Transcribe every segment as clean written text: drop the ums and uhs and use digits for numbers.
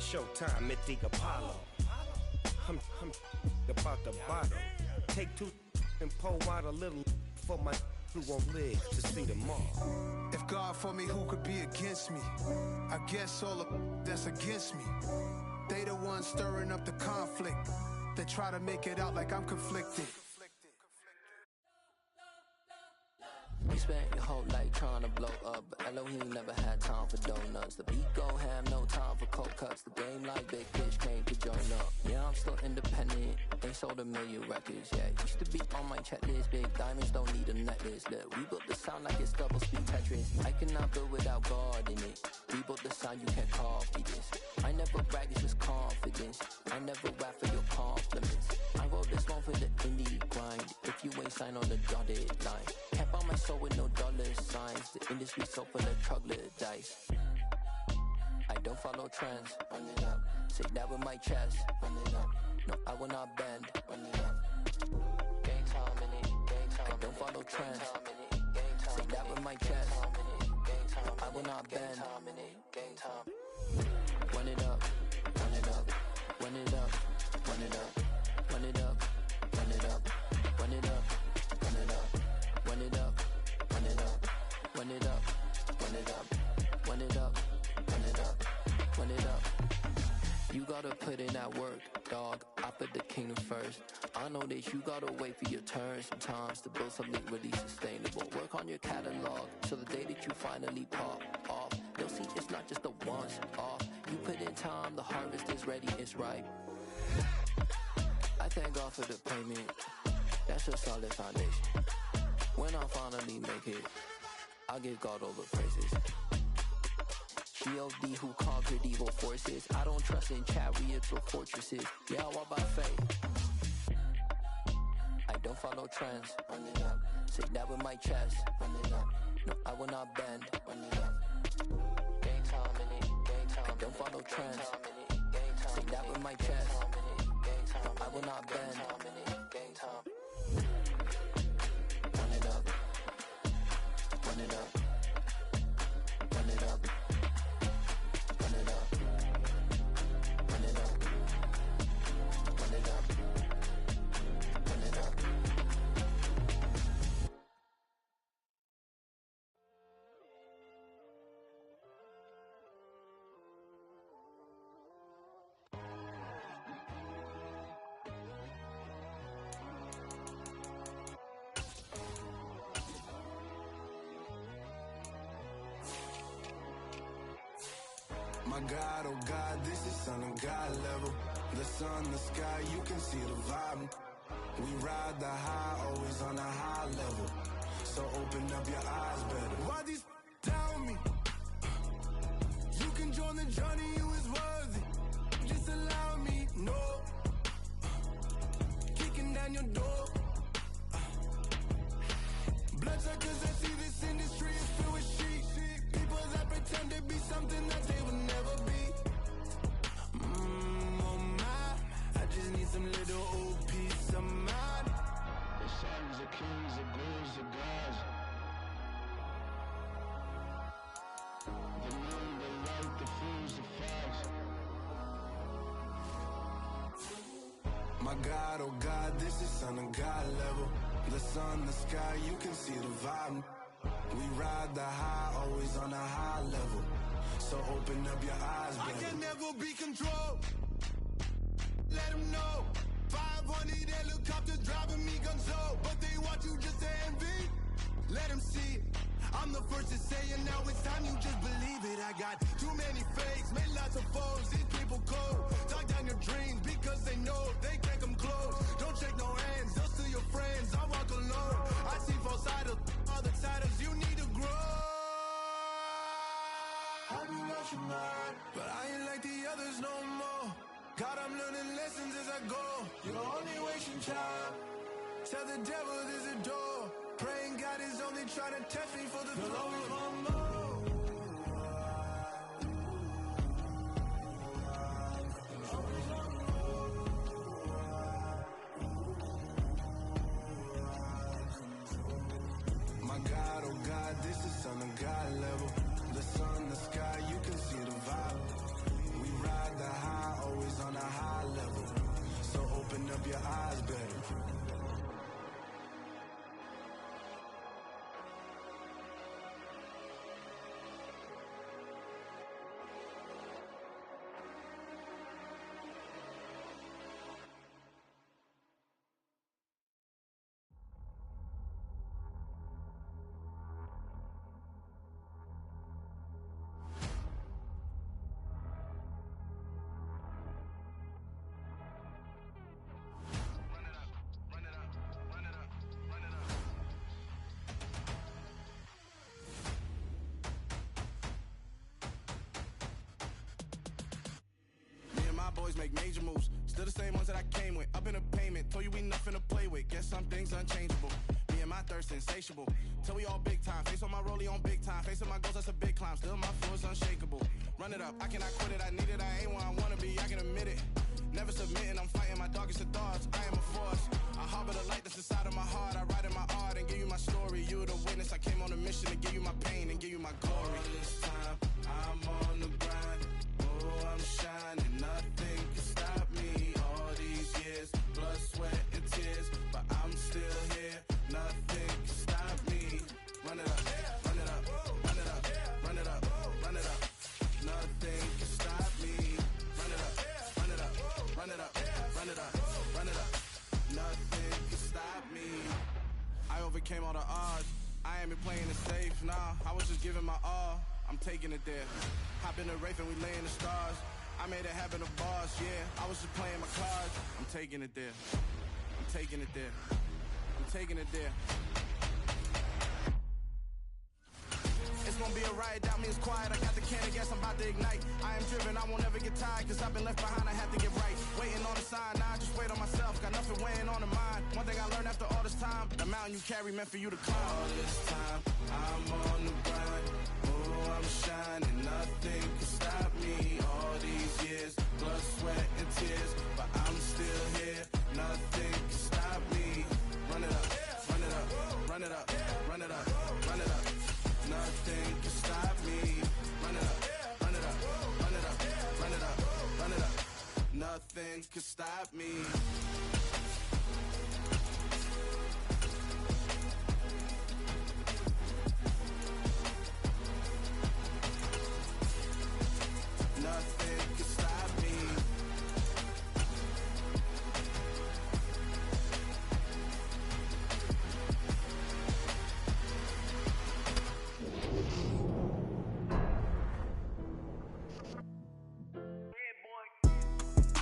showtime at the Apollo. I'm about the bottle. Take two and pour out a little for my who won't live to see tomorrow. If God for me, who could be against me? I guess all the that's against me. They the ones stirring up the conflict. They try to make it out like I'm conflicted. You spent your whole life trying to blow up, but Elohim never had time for donuts. The beat go ham, no time for cold cuts. The game like big fish came to join up. Yeah, I'm still independent, ain't sold a million records yet. Used to be on my checklist, big diamonds don't need a necklace. Look, we built the sound like it's double speed Tetris. I cannot build without God in it. We built the sound, you can't copy this. I never brag, it's just confidence. I never rap for your compliments. I wrote this one for the indie grind. If you ain't signed on the dotted line, can't buy my soul with no dollar signs. The industry so full of troglodytes. I don't follow trends. Run it up. Say that with my chest. Run it up. No, I will not bend. Run it up. Gang time in it. Gang time. I don't follow trends. Say that with my chest. No, I will not bend. Gang time. Run it up. Run it up. Run it up. Run it up. Run it up. Run it up. Run it up. Run it up. Run it up. Run it up. Run it up. Run it up. Run it up. Run it up. Run it up. You gotta put in that work, dog. I put the kingdom first. I know that you gotta wait for your turn sometimes to build something really sustainable. Work on your catalog, so the day that you finally pop off, you'll see it's not just a once off. You put in time, the harvest is ready, it's ripe. I thank God for the payment. That's a solid foundation. When I finally make it, I'll give God all the praises. G.O.D. who conquered evil forces. I don't trust in chariots or fortresses. Yeah, I walk by faith. I don't follow trends. Run it up. Say that with my chest. Run it up. No, I will not bend. Run it up. Gang time in it. Gang time. I don't follow trends. Say that with my chest. No, I will not bend. Gang time. Run it up. Run it up. Run it up. Run it up. Run it up. Run it up. Run it up. My God, oh God, this is Son of God level. The sun, the sky, you can see the vibe. We ride the high, always on a high level. So open up your eyes better. Why these tell me? You can join the journey, you is worthy. Just allow me, no. Kicking down your door. Bloodsuckers, I see this industry is filled with sheep. People that pretend to be something that they will never be. Oh my, I just need some little old peace of mind. The sons of kings, the gurus of gods. The moon, the light, the fools, the fogs. My God, oh God, this is Son of God level. The sun, the sky, you can see the vibe. We ride the high, always on a high level. So open up your eyes, baby. I can never be controlled. Let them know. 500 helicopters driving me gonzo. But they want you just to envy. Let them see it. I'm the first to say it, now it's time you just believe it. I got too many fakes, made lots of foes. These people cold. Talk down your dreams because they know they can't come close. Don't shake no hands, those to your friends. I walk alone. I see false idols, other titles. You need to grow. Have you lost your mind? But I ain't like the others no more. God, I'm learning lessons as I go. You're only wasting time. Tell the devil there's a door. Praying God is only trying to test me for the glory of more. My God, oh God, this is Son of God level. The sun, the sky, you can see the vibe. We ride the high. always make major moves. Still the same ones that I came with. Up in the payment, told you we nothing to play with. Guess some things unchangeable. Me and my thirst insatiable. Till we all big time. Face on my rollie on big time. Facing my goals, that's a big climb. Still my flow is unshakable. Run it up, I cannot quit it. I need it, I ain't where I wanna be, I can admit it. Never submitting, I'm fighting my darkest of thoughts. I am a force. I harbor the light that's inside of my heart. I write in my art and give you my story. You the witness. I came on a mission to give you my pain and give you my glory. All this time, I'm on the grind. Oh, I'm shining. Nothing can stop me. All these years, blood, sweat, and tears. But I'm still here. Nothing can stop me. Run it up, run it up, run it up, run it up, run it up. Nothing can stop me. Run it up, run it up, run it up, run it up, run it up. Nothing can stop me. I overcame all the odds. I ain't been playing it safe, nah. I was just giving my all. I'm taking it there. Hop in the Wraith and we lay in the stars. I made it happen to boss, yeah. I was just playing my cards. I'm taking it there. I'm taking it there. I'm taking it there. It's gonna be a riot, doubt me it's quiet. I got the can of gas, I'm about to ignite. I am driven, I won't ever get tired, cause I've been left behind, I have to get right. Waiting on the sign, now I just wait on myself. Got nothing weighing on the mind. One thing I learned after all this time, the mountain you carry meant for you to climb. All this time, I'm on the grind. Oh, I'm shining, nothing can stop me. All these years, blood, sweat, and tears. But I'm still here, nothing can stop me. Run it up, run it up, run it up, run it up, run it up. Nothing can stop me. Run it up, run it up, run it up, run it up, run it up. Nothing can stop me. Nothing can stop me.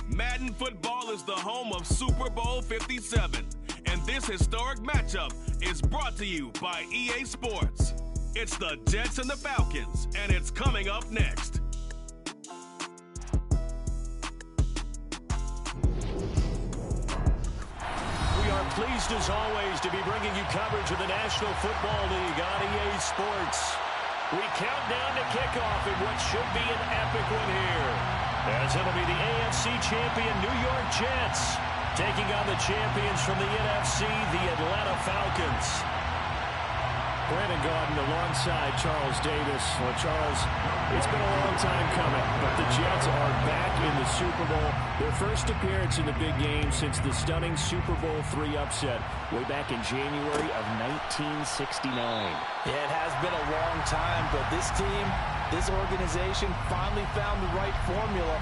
Madden football is the home of Super Bowl 57, and this historic matchup is brought to you by EA Sports. It's the Jets and the Falcons, and it's coming up next. We are pleased as always to be bringing you coverage of the National Football League on EA Sports. We count down to kickoff in what should be an epic one here, as it'll be the AFC champion New York Jets taking on the champions from the NFC, the Atlanta Falcons. Brandon Gaudin alongside Charles Davis. Well, Charles, it's been a long time coming, but the Jets are back in the Super Bowl. Their first appearance in the big game since the stunning Super Bowl III upset way back in January of 1969. Yeah, it has been a long time, but this team, this organization finally found the right formula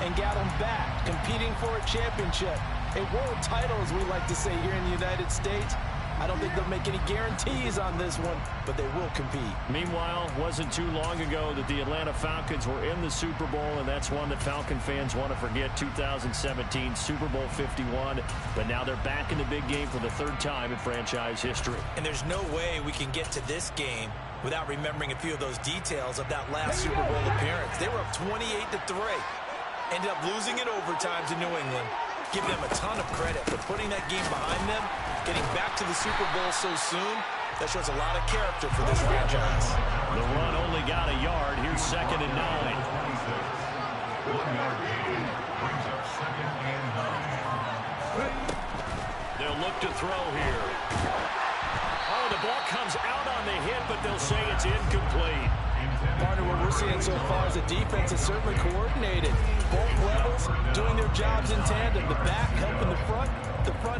and got them back, competing for a championship. A world title, as we like to say here in the United States. I don't think they'll make any guarantees on this one, but they will compete. Meanwhile, wasn't too long ago that the Atlanta Falcons were in the Super Bowl, and that's one that Falcon fans want to forget, 2017 Super Bowl 51. But now they're back in the big game for the third time in franchise history. And there's no way we can get to this game without remembering a few of those details of that last Super Bowl appearance. They were up 28-3, ended up losing in overtime to New England. Give them a ton of credit for putting that game behind them, getting back to the Super Bowl so soon. That shows a lot of character for this franchise. The run only got a yard. Here's 2nd and 9. 1 yard gain brings up 2nd and 9. They'll look to throw here. Oh, the ball comes out on the hit, but they'll say it's incomplete. Partner, what we're seeing so far is the defense is certainly coordinated. Both levels doing their jobs in tandem. The back helping the front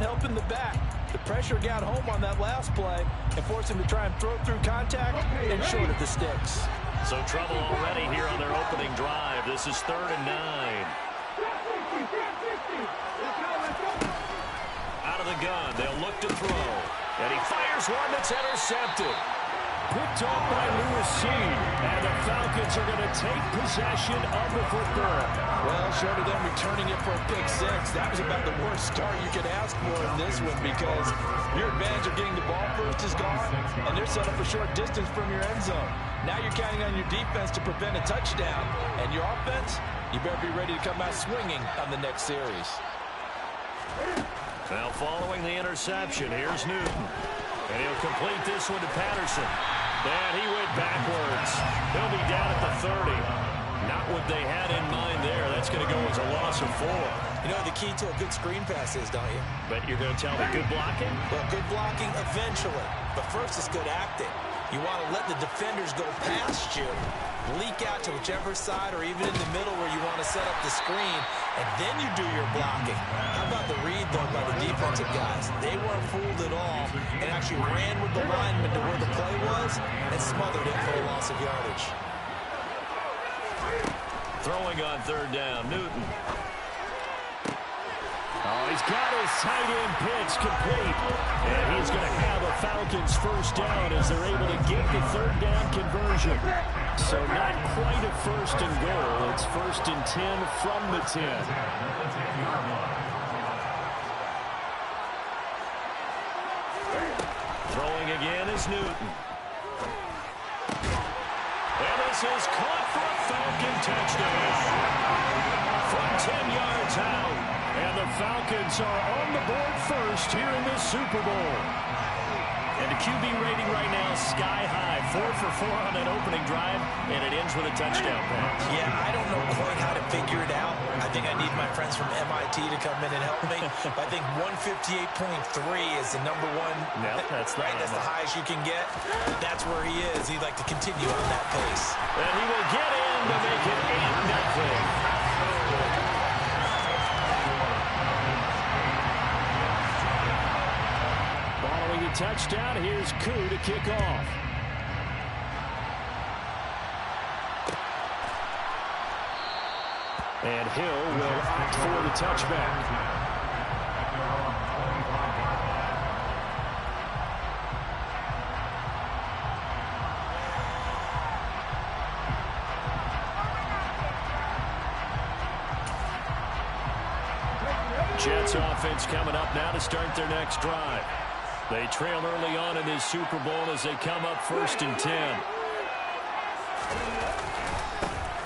helping the back. The pressure got home on that last play and forced him to try and throw through contact and short of the sticks. So trouble already here on their opening drive. This is 3rd and 9. Out of the gun, they'll look to throw. And he fires one that's intercepted. Picked off by Lewis Seed, and the Falcons are going to take possession of the football. Well, short of them returning it for a pick six, that was about the worst start you could ask for in this one, because your advantage of getting the ball first is gone, and they're set up a short distance from your end zone. Now you're counting on your defense to prevent a touchdown, and your offense, you better be ready to come out swinging on the next series. Now following the interception, here's Newton. And he'll complete this one to Patterson. And he went backwards. He'll be down at the 30. Not what they had in mind there. That's going to go as a loss of 4. You know the key to a good screen pass is, don't you? But you're going to tell me good blocking? Well, good blocking eventually. But first is good acting. You want to let the defenders go past you, leak out to whichever side or even in the middle where you want to set up the screen, and then you do your blocking. How about the read, though, by the defensive guys? They weren't fooled at all and actually ran with the lineman to where the play was and smothered it for a loss of yardage. Throwing on 3rd down, Newton. Oh, he's got his tight end pitch complete. And he's going to have a Falcons first down as they're able to get the 3rd down conversion. So not quite a 1st and goal. It's 1st and 10 from the 10. Throwing again is Newton. And this is caught for a Falcon touchdown. From 10 yards out. And the Falcons are on the board first here in this Super Bowl. And the QB rating right now sky high. 4 for 4 on that opening drive, and it ends with a touchdown pass. Yeah, I don't know quite how to figure it out. I think I need my friends from MIT to come in and help me. But I think 158.3 is the number one. Yep, that's right. That's the highest you can get. That's where he is. He'd like to continue on that pace. And he will get in to make it 8-0. Touchdown. Here's Koo to kick off. And Hill will opt for the touchback. Jets offense coming up now to start their next drive. They trail early on in this Super Bowl as they come up 1st and 10.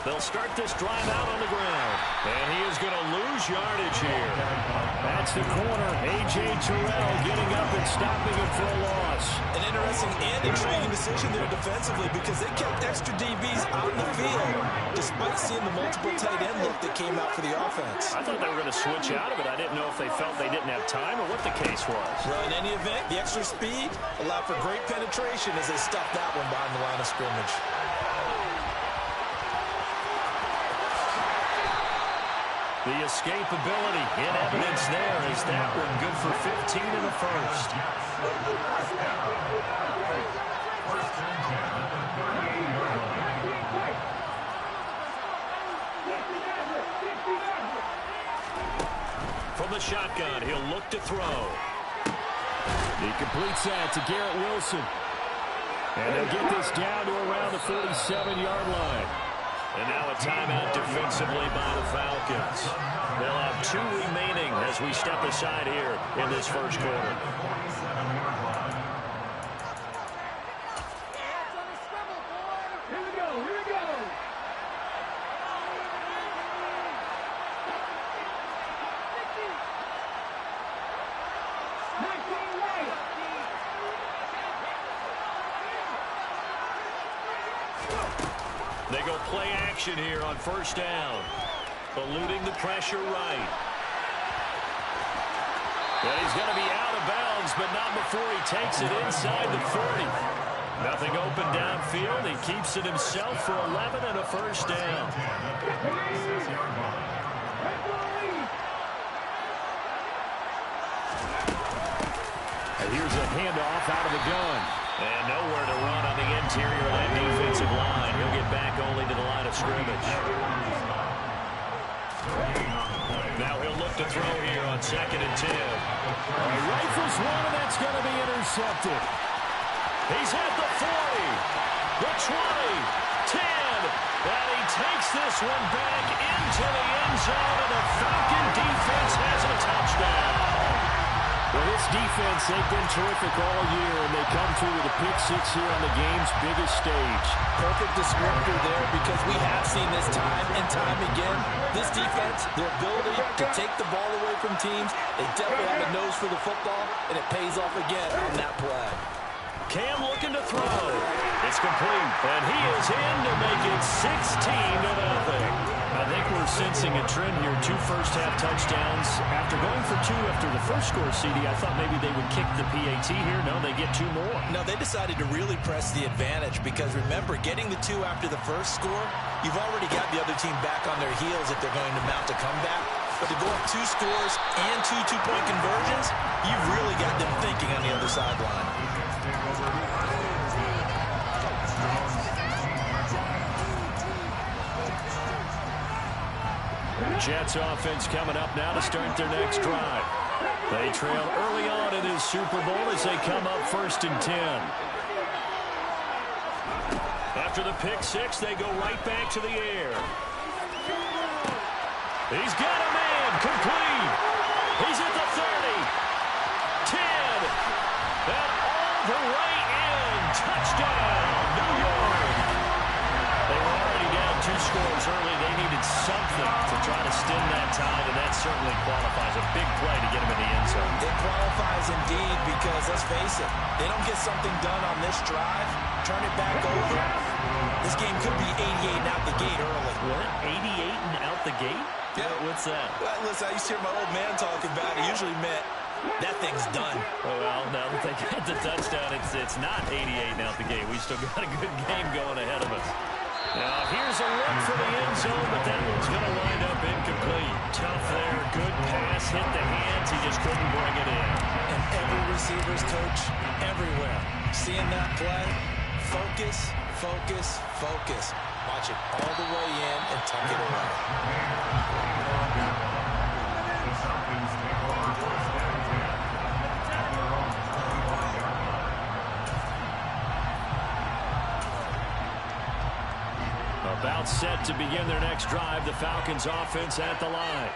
They'll start this drive out on the ground. And he is going to lose yardage here. That's the corner. A.J. Terrell getting up and stopping him for a loss. An interesting and intriguing decision there defensively because they kept extra DBs out in the field despite seeing the multiple tight end look that came out for the offense. I thought they were going to switch out of it. I didn't know if they felt they didn't have time or what the case was. Well, in any event, the extra speed allowed for great penetration as they stuffed that one behind the line of scrimmage. The escapability in evidence there is that one good for 15 in the first. From the shotgun, he'll look to throw. He completes that to Garrett Wilson. And they'll get this down to around the 47-yard line. And now a timeout defensively by the Falcons. They'll have 2 remaining as we step aside here in this first quarter. They go play action here on 1st down. Eluding the pressure right. And he's going to be out of bounds, but not before he takes it inside the 40. Nothing open downfield. He keeps it himself for 11 and a 1st down. And here's a handoff out of the gun. And nowhere to run on the interior of that defensive line. He'll get back only to the line of scrimmage. Now he'll look to throw here on 2nd and 10. He rifles one, and that's going to be intercepted. He's at the 40, the 20, 10, and he takes this one back into the end zone, and the Falcon defense has a touchdown. Well, this defense, they've been terrific all year, and they come through with a pick-6 here on the game's biggest stage. Perfect descriptor there, because we have seen this time and time again. This defense, their ability to take the ball away from teams, they definitely have a nose for the football, and it pays off again on that play. Cam looking to throw. It's complete, and he is in to make it 16-0. I think we're sensing a trend here. 2 first-half touchdowns. After going for 2 after the first score, CD, I thought maybe they would kick the PAT here. No, they get 2 more. No, they decided to really press the advantage because, remember, getting the 2 after the first score, you've already got the other team back on their heels if they're going to mount a comeback. But to go up 2 scores and 2 two-point conversions, you've really got them thinking on the other sideline. Jets offense coming up now to start their next drive. They trail early on in this Super Bowl as they come up 1st and 10. After the pick-6, they go right back to the air. He's got a man, complete. He's at the 30, 10, and all the way in. Touchdown, New York. They were already down 2 scores early. They needed something to try to stem that tide, and that certainly qualifies. A big play to get him in the end zone. It qualifies indeed because, let's face it, they don't get something done on this drive, turn it back over. This game could be 88 and out the gate early. What? 88 and out the gate? Yeah. What's that? Well, listen, I used to hear my old man talking about it. Usually meant that thing's done. Oh, well, now that they got the touchdown, it's not 88 and out the gate. We still got a good game going ahead of us. Now, here's a look for the end zone, but that one's going to wind up incomplete. Tough there. Good pass. Hit the hands. He just couldn't bring it in. And every receiver's coach everywhere. Seeing that play, focus, focus, focus. Watch it all the way in and tuck it away. About set to begin their next drive, the Falcons offense at the line.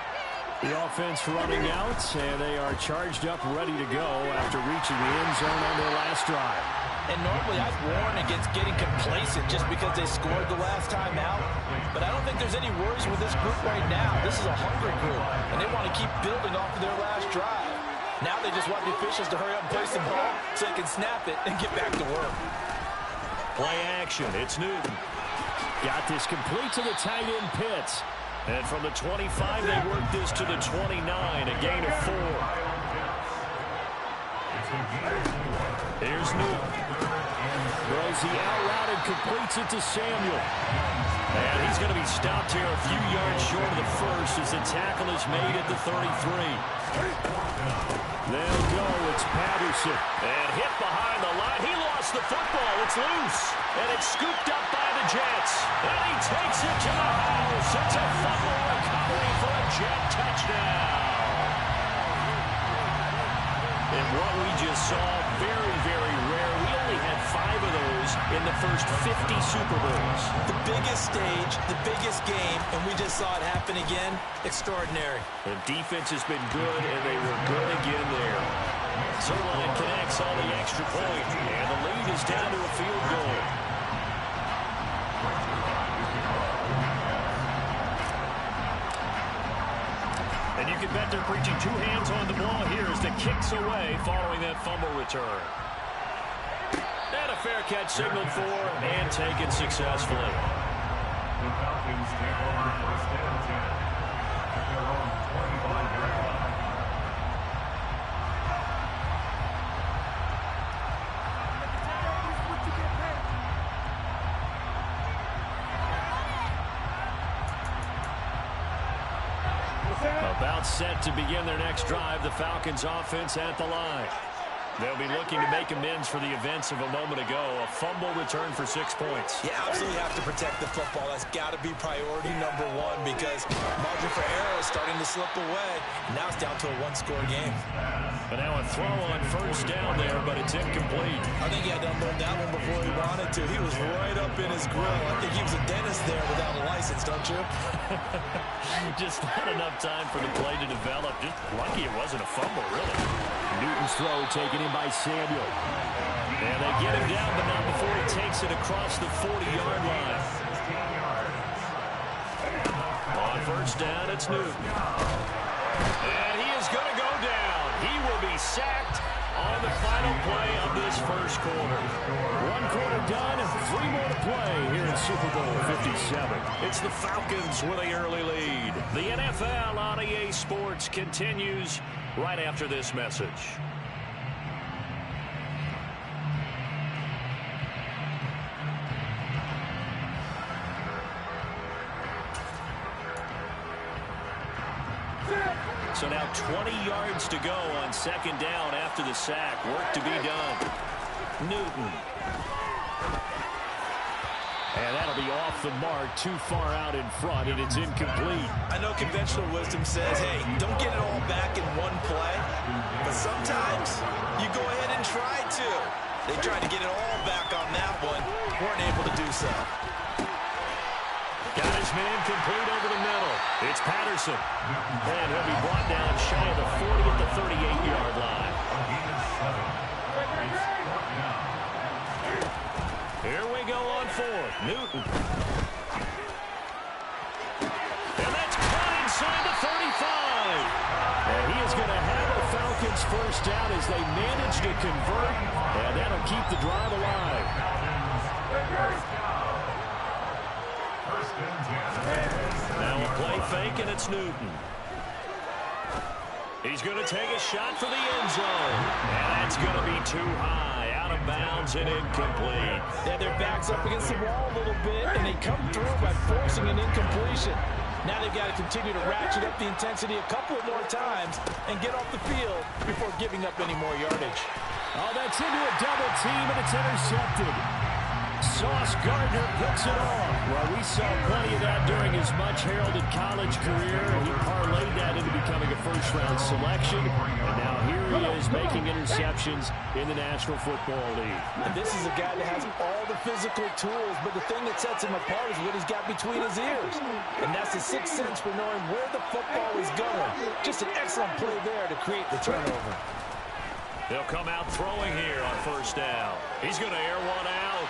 The offense running out, and they are charged up, ready to go after reaching the end zone on their last drive. And normally I've warned against getting complacent just because they scored the last time out. But I don't think there's any worries with this group right now. This is a hungry group, and they want to keep building off of their last drive. Now they just want the officials to hurry up and place the ball so they can snap it and get back to work. Play action. It's Newton. Got this complete to the tight end Pitts. And from the 25, they work this to the 29, a gain of 4. Here's Newton. Throws the out route and completes it to Samuel. And he's going to be stopped here a few yards short of the first as the tackle is made at the 33. They'll go. It's Patterson. And hit behind the line. He lost the football. It's loose. And it's scooped up by the Jets. And he takes it to the house. It's a fumble recovery for a Jet touchdown. And what we just saw, very, very rare. We only had 5 of those in the first 50 Super Bowls. The biggest stage, the biggest game, and we just saw it happen again. Extraordinary. The defense has been good, and they were good again there. Zerline connects on the extra point, and the lead is down to a field goal. And you can bet they're preaching 2 hands on the ball here as the kick's away following that fumble return. And a fair catch signaled for and taken successfully. The Falcons take over 1st and 10 at their own 25-yard line. About set to begin their next drive, the Falcons offense at the line. They'll be looking to make amends for the events of a moment ago. A fumble return for 6 points. Yeah, absolutely have to protect the football. That's got to be priority number 1 because margin for error is starting to slip away. Now it's down to a one-score game. But now a throw on first down there, but it's incomplete. I think he had to unload that one before he wanted to. He was right up in his grill. I think he was a dentist there without a license, don't you? Just not enough time for the play to develop. Just lucky it wasn't a fumble, really. Newton's throw taken in by Samuel. And they get him down, but not before he takes it across the 40-yard line. On first down, it's Newton. And he is going to go down. He will be sacked on the final play of this first quarter. One quarter done, and 3 more to play here in Super Bowl 57. It's the Falcons with an early lead. The NFL on EA Sports continues right after this message. So now 20 yards to go on second down after the sack. Work to be done. Newton. And that'll be off the mark, too far out in front, and it's incomplete. I know conventional wisdom says, hey, don't get it all back in one play. But sometimes you go ahead and try to. They tried to get it all back on that one. Weren't able to do so. Got his man complete over the middle. It's Patterson. And he'll be brought down shy of the 40 at the 38-yard line. Here we go on fourth. Newton. And that's caught inside the 35. And he is going to have a Falcons first down as they manage to convert. And that'll keep the drive alive. Now a play fake, and it's Newton. He's going to take a shot for the end zone. And that's going to be too high, out of bounds and incomplete. Yeah, their back's up against the wall a little bit, and they come through by forcing an incompletion. Now they've got to continue to ratchet up the intensity a couple more times and get off the field before giving up any more yardage. Oh, that's into a double team, and it's intercepted. Sauce Gardner picks it off. Well, we saw plenty of that during his much-heralded college career, and he parlayed that into becoming a first-round selection. And now here he is making interceptions in the National Football League. And this is a guy that has all the physical tools, but the thing that sets him apart is what he's got between his ears. And that's the sixth sense for knowing where the football is going. Just an excellent play there to create the turnover. They'll come out throwing here on first down. He's going to air one out.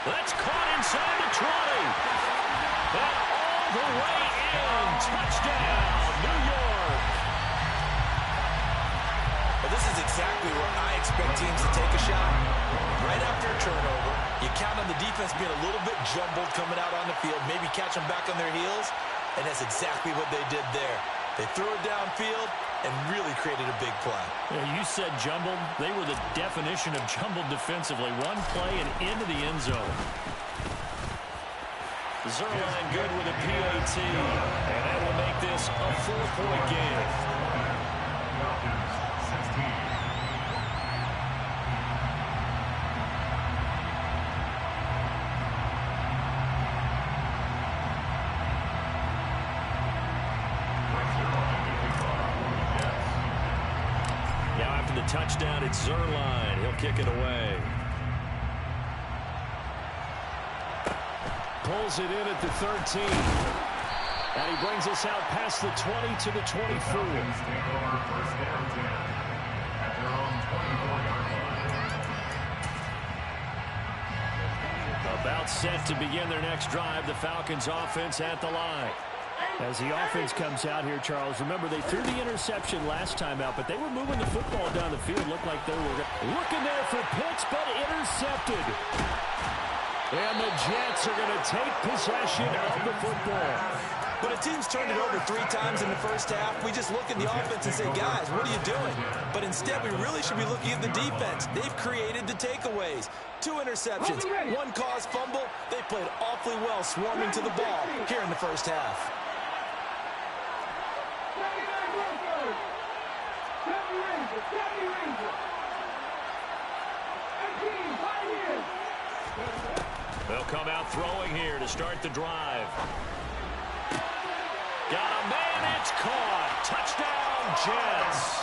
That's caught inside the 20. And all the way in. Touchdown, New York. Well, this is exactly where I expect teams to take a shot. Right after a turnover, you count on the defense being a little bit jumbled coming out on the field, maybe catch them back on their heels, and that's exactly what they did there. They threw it downfield and really created a big play. Yeah, you said jumbled. They were the definition of jumbled defensively. One play and into the end zone. Zerline good with a pt, and that will make this a 4-point game. Now after the touchdown, it's Zerline. He'll kick it away. Pulls it in at the 13. And he brings us out past the 20 to the 24. About set to begin their next drive. The Falcons offense at the line. As the offense comes out here, Charles, remember they threw the interception last time out, but they were moving the football down the field. Looked like they were looking there for Pitts, but intercepted. And the Jets are going to take possession of the football. But a team's turned it over 3 times in the first half. We just look at the offense and say, guys, what are you doing? But instead, we really should be looking at the defense. They've created the takeaways. 2 interceptions, 1 caused fumble. They played awfully well swarming to the ball here in the first half. They'll come out throwing here to start the drive. Got Jets.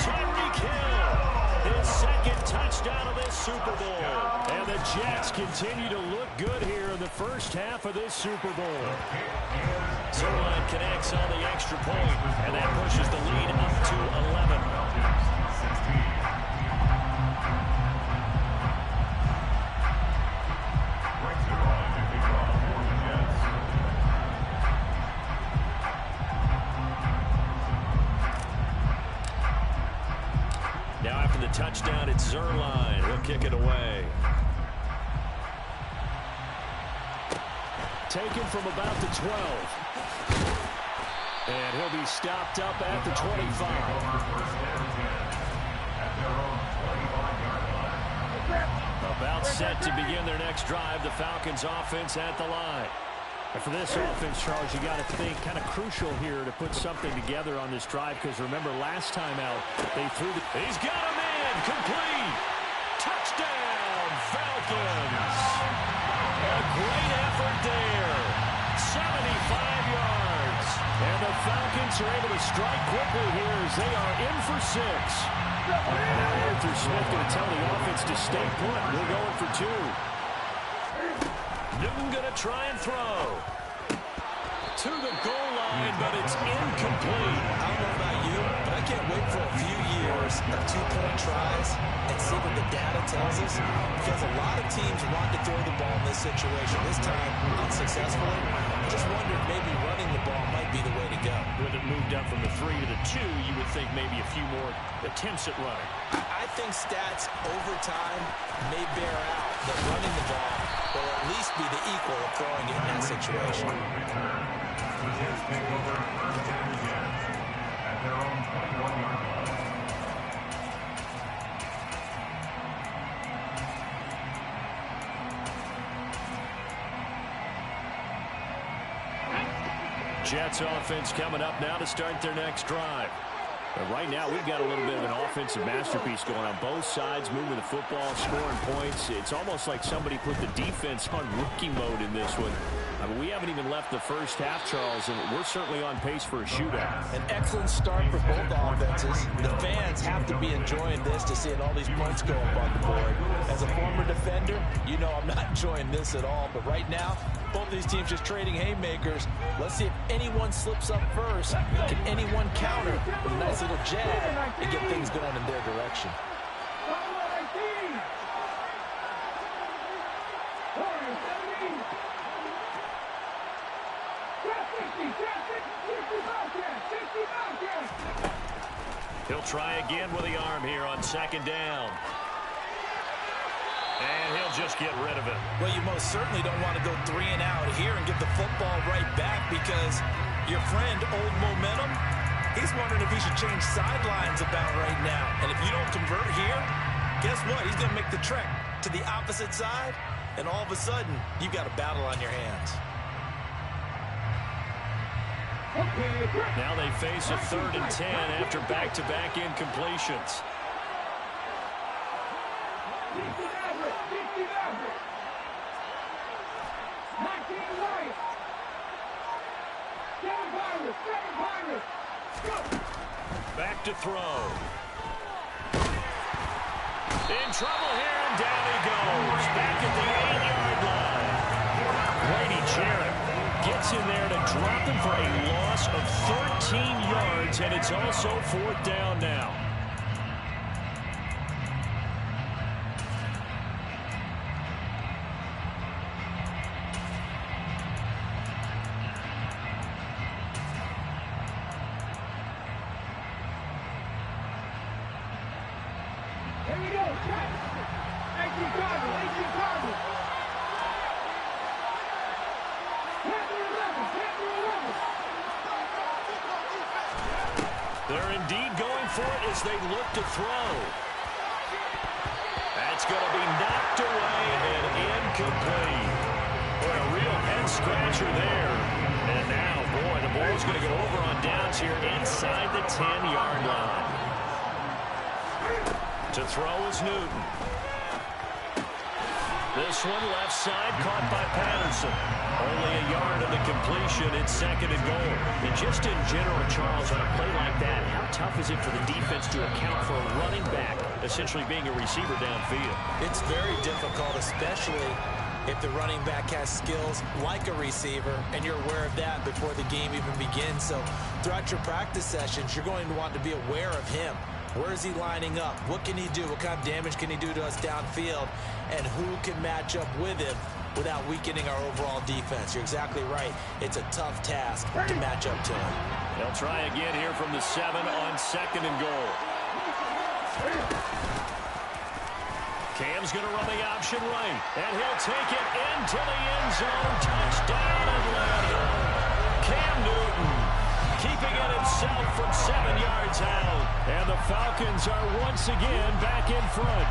Tyreek Hill, his second touchdown of this Super Bowl. And the Jets continue to look good here in the first half of this Super Bowl. Zerline connects on the extra point, and that pushes the lead up to 11. Now after the touchdown, it's Zerline. He'll kick it away. Taken from about the 12. And he'll be stopped up at the 25. About set to begin their next drive. The Falcons offense at the line. And for this offense, Charles, you got to think kind of crucial here to put something together on this drive, because remember last time out they threw the... He's got a man complete. Touchdown, Falcons. A great effort there. 75 yards. And the Falcons are able to strike quickly here as they are in for 6. Now Arthur Smith going to tell the offense to stay put. We're going for 2. Newton going to try and throw. To the goal line, but it's incomplete. I don't know about you, but I can't wait for a few years of 2-point tries and see what the data tells us. Because a lot of teams want to throw the ball in this situation. This time, unsuccessfully. I just wondered maybe running the ball might be the way to go. With it moved up from the 3 to the 2, you would think maybe a few more attempts at running. I think stats over time may bear out that running the ball will at least be the equal of throwing it in that situation. Jets offense coming up now to start their next drive. But right now, we've got a little bit of an offensive masterpiece going on both sides, moving the football, scoring points. It's almost like somebody put the defense on rookie mode in this one. I mean, we haven't even left the first half, Charles, and we're certainly on pace for a shootout. An excellent start for both offenses. The fans have to be enjoying this to seeing all these points go up on the board. As a former defender, you know I'm not enjoying this at all. But right now, both these teams just trading haymakers. Let's see if anyone slips up first. Can anyone counter with a nice little jab and get things going in their direction? He'll try again with the arm here on second down. And he'll just get rid of it. Well, you most certainly don't want to go 3 and out here and get the football right back, because your friend, Old Momentum, he's wondering if he should change sidelines about right now. And if you don't convert here, guess what? He's going to make the trek to the opposite side, and all of a sudden, you've got a battle on your hands. Now they face a 3rd and 10 after back-to-back incompletions. Back to throw. In trouble here, and down he goes. Back at the 8-yard line. Grady Jarrett gets in there to drop him for a loss of 13 yards, and it's also 4th down now. Here we go. 18 Cardinals. They're indeed going for it as they look to throw. That's going to be knocked away and incomplete. Boy, a real head-scratcher there. And now, boy, the ball's going to go over on downs here inside the 10-yard line. To throw is Newton. This one left side caught by Patterson. Only a yard of the completion. It's second and goal. And just in general, Charles, on a play like that, how tough is it for the defense to account for a running back essentially being a receiver downfield? It's very difficult, especially if the running back has skills like a receiver, and you're aware of that before the game even begins. So throughout your practice sessions, you're going to want to be aware of him. Where is he lining up? What can he do? What kind of damage can he do to us downfield? And who can match up with him without weakening our overall defense? You're exactly right. It's a tough task to match up to him. They'll try again here from the 7 on second and goal. Cam's going to run the option right, and he'll take it into the end zone. Touchdown, Atlanta. Cam Newton keeping it himself from 7 yards out. And the Falcons are once again back in front.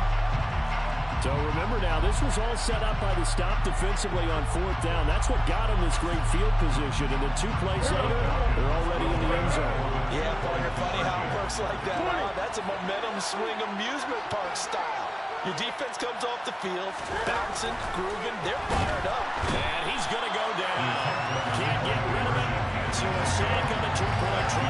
So remember now, this was all set up by the stop defensively on 4th down. That's what got them this great field position. And then 2 plays later, they're already in the end zone. Yeah, partner, funny how it works like that. Huh? That's a momentum swing amusement park style. Your defense comes off the field, bouncing, grooving, they're fired up. And he's going to go down. Can't get rid of it. So a sack on a 2-point try.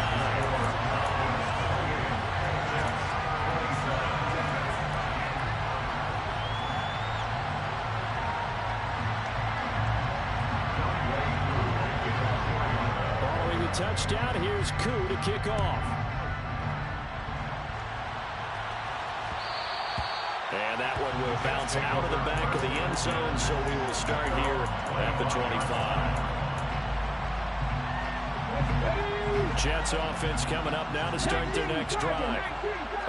Following the touchdown, here's Koo to kick off. And that one will bounce out of the back of the end zone, so we will start here at the 25. Jets offense coming up now to start their next drive.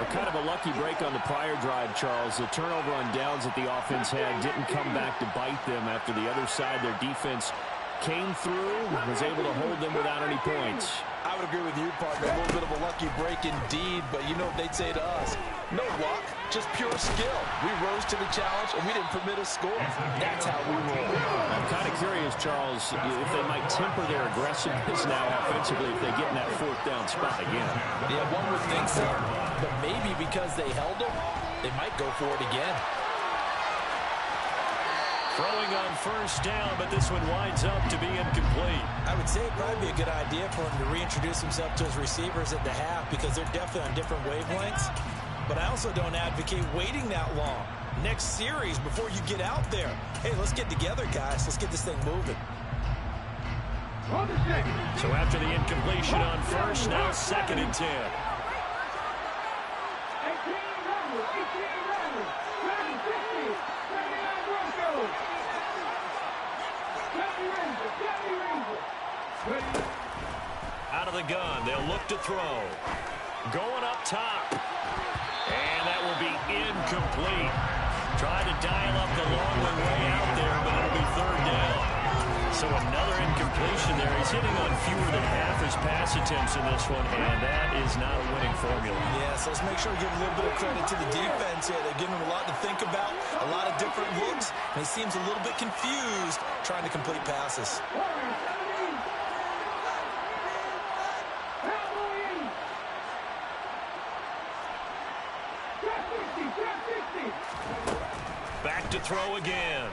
Kind of a lucky break on the prior drive, Charles. The turnover on downs that the offense had didn't come back to bite them after the other side. Their defense came through, was able to hold them without any points. I would agree with you, partner. A little bit of a lucky break indeed, but you know what they'd say to us? No luck, just pure skill. We rose to the challenge, and we didn't permit a score. That's how we roll. I'm kind of curious, Charles, if they might temper their aggressiveness now offensively if they get in that 4th down spot again. Yeah, one would think so, but maybe because they held them, they might go for it again. Throwing on 1st down, but this one winds up to be incomplete. I would say it'd probably be a good idea for him to reintroduce himself to his receivers at the half because they're definitely on different wavelengths. But I also don't advocate waiting that long. Next series before you get out there. Hey, let's get together, guys. Let's get this thing moving. So after the incompletion on 1st, now 2nd and 10. Out of the gun, they'll look to throw. Going up top. And that will be incomplete. Tried to dial up the long way out there, but it'll be 3rd down. So another incompletion there. He's hitting on fewer than half his pass attempts in this one, and that is not a winning formula. Yeah, so let's make sure we give a little bit of credit to the defense here. They're giving him a lot to think about, a lot of different looks, and he seems a little bit confused trying to complete passes. Back to throw again.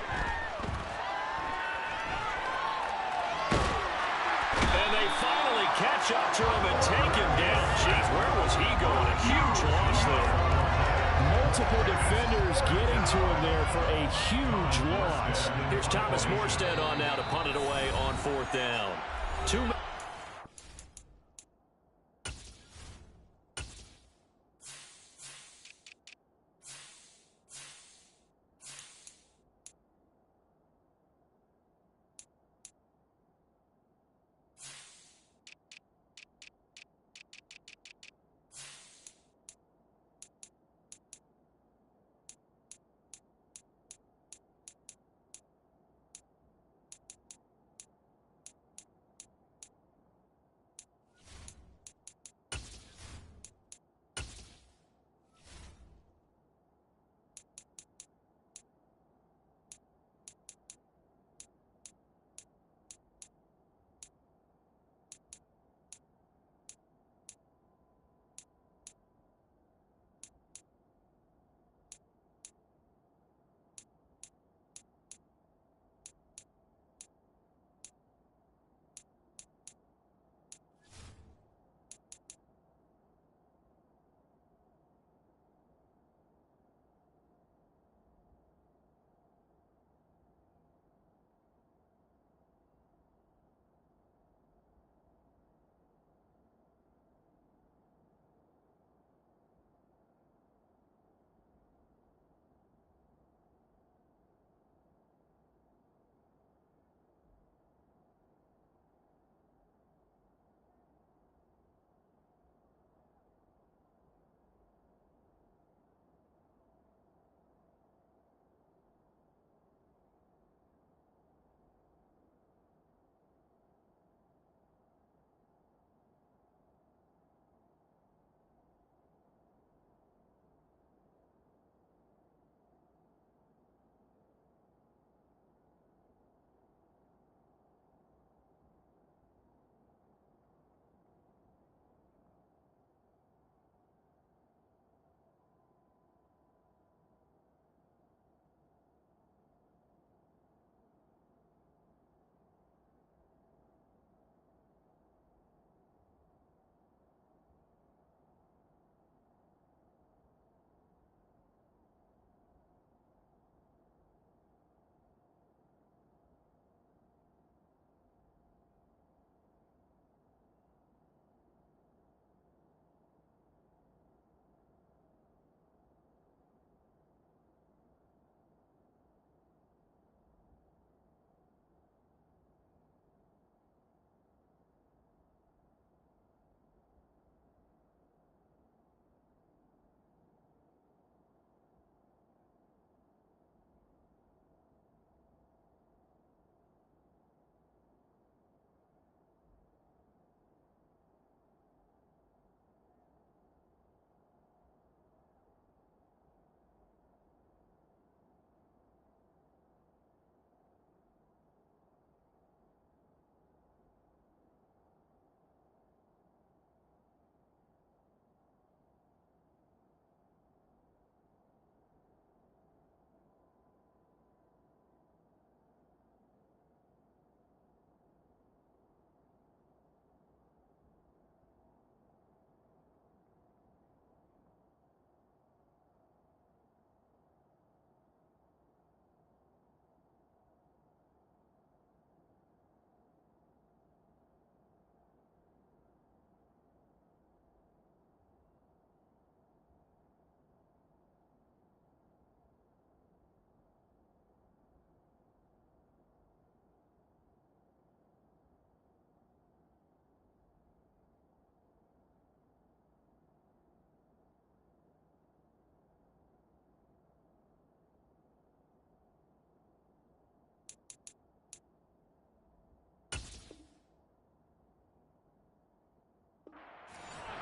And they finally catch up to him and take him down. Jeez, where was he going? A huge loss there. Multiple defenders getting to him there for a huge loss. Here's Thomas Morstead on now to punt it away on 4th down. 2 minutes.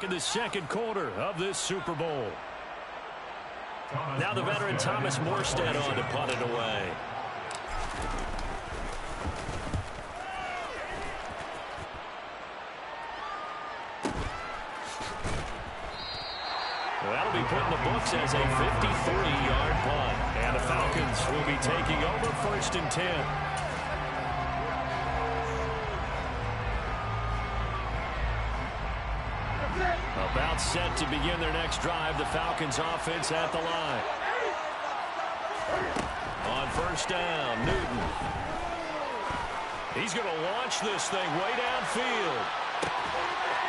back in the second quarter of this Super Bowl. Now the veteran Thomas Morstead on to punt it away. That'll be put in the books as a 53-yard punt. And the Falcons will be taking over 1st and 10. About set to begin their next drive. The Falcons offense at the line. On 1st down, Newton. He's going to launch this thing way downfield.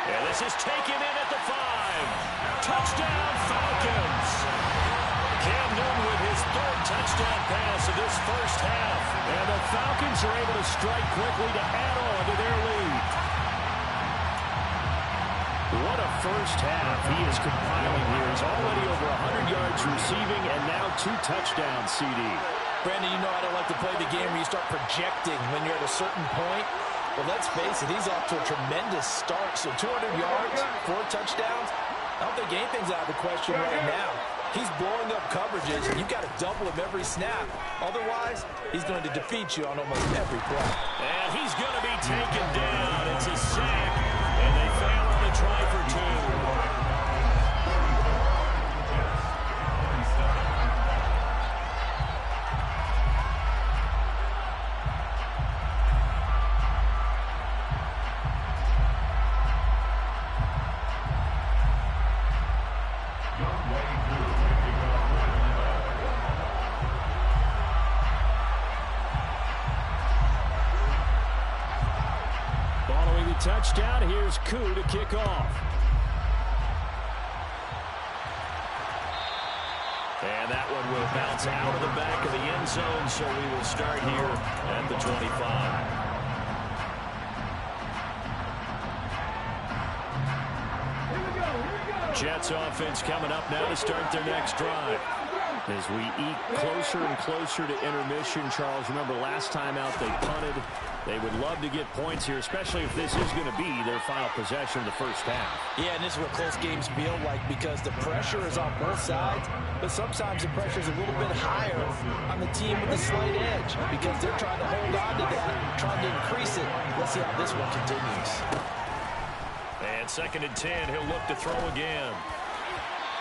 And this is taken in at the 5. Touchdown, Falcons. Cam Newton with his 3rd touchdown pass of this first half. And the Falcons are able to strike quickly to add on to their lead. What a first half he is compiling here. He's already over 100 yards receiving and now 2 touchdowns, CD. Brandon, you know I don't like to play the game where you start projecting when you're at a certain point. But let's face it, he's off to a tremendous start. So 200 yards, 4 touchdowns. I don't think anything's out of the question right now. He's blowing up coverages, and you've got to double him every snap. Otherwise, he's going to defeat you on almost every play. And he's going to be taken down. It's a sack, and they fail on the try for 2. Touchdown. Here's Koo to kick off. And that one will bounce out of the back of the end zone, so we will start here at the 25. Jets offense coming up now to start their next drive. As we eat closer and closer to intermission, Charles, remember last time out they punted. They would love to get points here, especially if this is going to be their final possession of the first half. Yeah, and this is what close games feel like because the pressure is on both sides, but sometimes the pressure is a little bit higher on the team with the slight edge because they're trying to hold on to that, trying to increase it. Let's see how this one continues. And 2nd and 10, he'll look to throw again.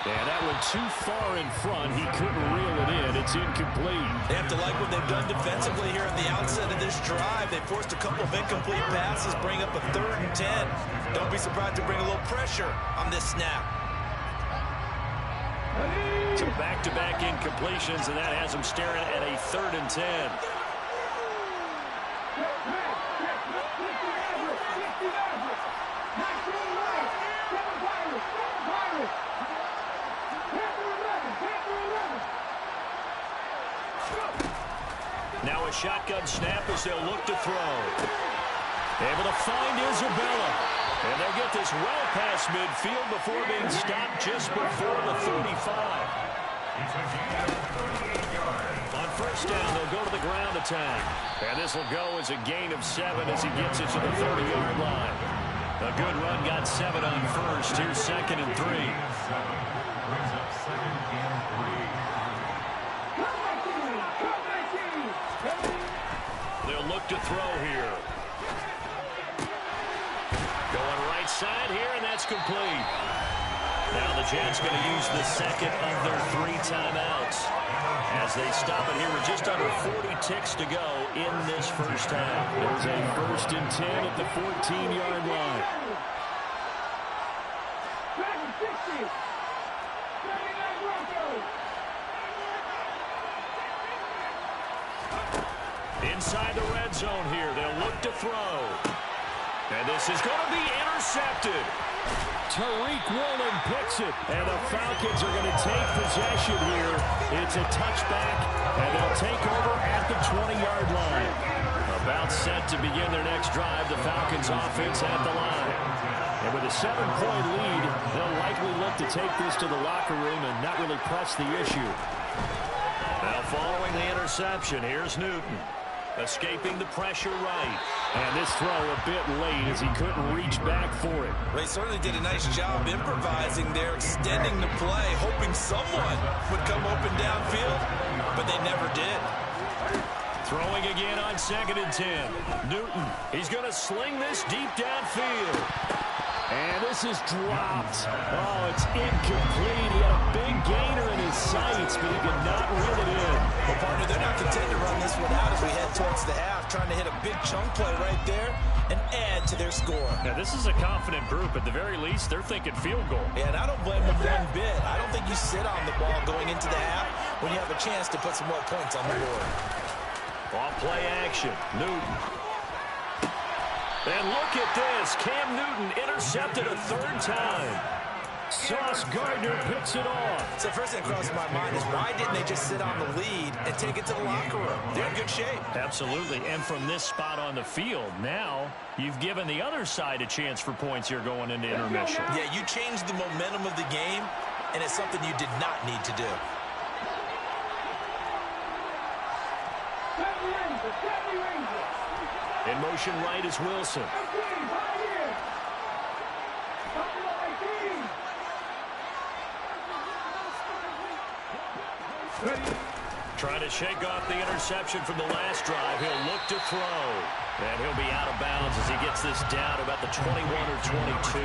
And that one too far in front. He couldn't reel it in. It's incomplete. They have to like what they've done defensively here at the outset of this drive. They forced a couple of incomplete passes, bring up a 3rd and 10. Don't be surprised to bring a little pressure on this snap. So back-to-back incompletions, and that has them staring at a 3rd and 10. Now a shotgun snap as they'll look to throw. Able to find Isabella. And they'll get this well past midfield before being stopped just before the 35. On 1st down, they'll go to the ground attack. And this will go as a gain of 7 as he gets it to the 30-yard line. A good run got 7 on 1st. Here's 2nd and 3. Brings up 2nd and 3. They'll look to throw here. Going right side here, and that's complete. Now the Jets going to use the 2nd of their 3 timeouts as they stop it here with just under 40 ticks to go in this first half. There's a 1st and 10 at the 14-yard line. Inside the red zone here, they'll look to throw. And this is going to be intercepted. Tariq Woolen picks it, and the Falcons are going to take possession here. It's a touchback, and they'll take over at the 20-yard line. About set to begin their next drive, the Falcons offense at the line. And with a 7-point lead, they'll likely look to take this to the locker room and not really press the issue. Now following the interception, here's Newton. Escaping the pressure right. And this throw a bit late as he couldn't reach back for it. They certainly did a nice job improvising there, extending the play, hoping someone would come open downfield, but they never did. Throwing again on 2nd and 10. Newton, he's going to sling this deep downfield. And this is dropped. Oh, it's incomplete. He had a big gainer in his sights, but he could not reel it in. Well, partner, they're not content to run this one out as we head towards the half, trying to hit a big chunk play right there and add to their score. Now, this is a confident group. At the very least, they're thinking field goal. Yeah, and I don't blame them one bit. I don't think you sit on the ball going into the half when you have a chance to put some more points on the board. Off play action. Newton. And look at this. Cam Newton intercepted a 3rd time. Sauce Gardner picks it off. So first thing that crossed my mind is why didn't they just sit on the lead and take it to the locker room? They're in good shape. Absolutely. And from this spot on the field, now you've given the other side a chance for points here going into intermission. Yeah, you changed the momentum of the game, and it's something you did not need to do. In motion right is Wilson. Trying to shake off the interception from the last drive. He'll look to throw. And he'll be out of bounds as he gets this down to about the 21 or 22.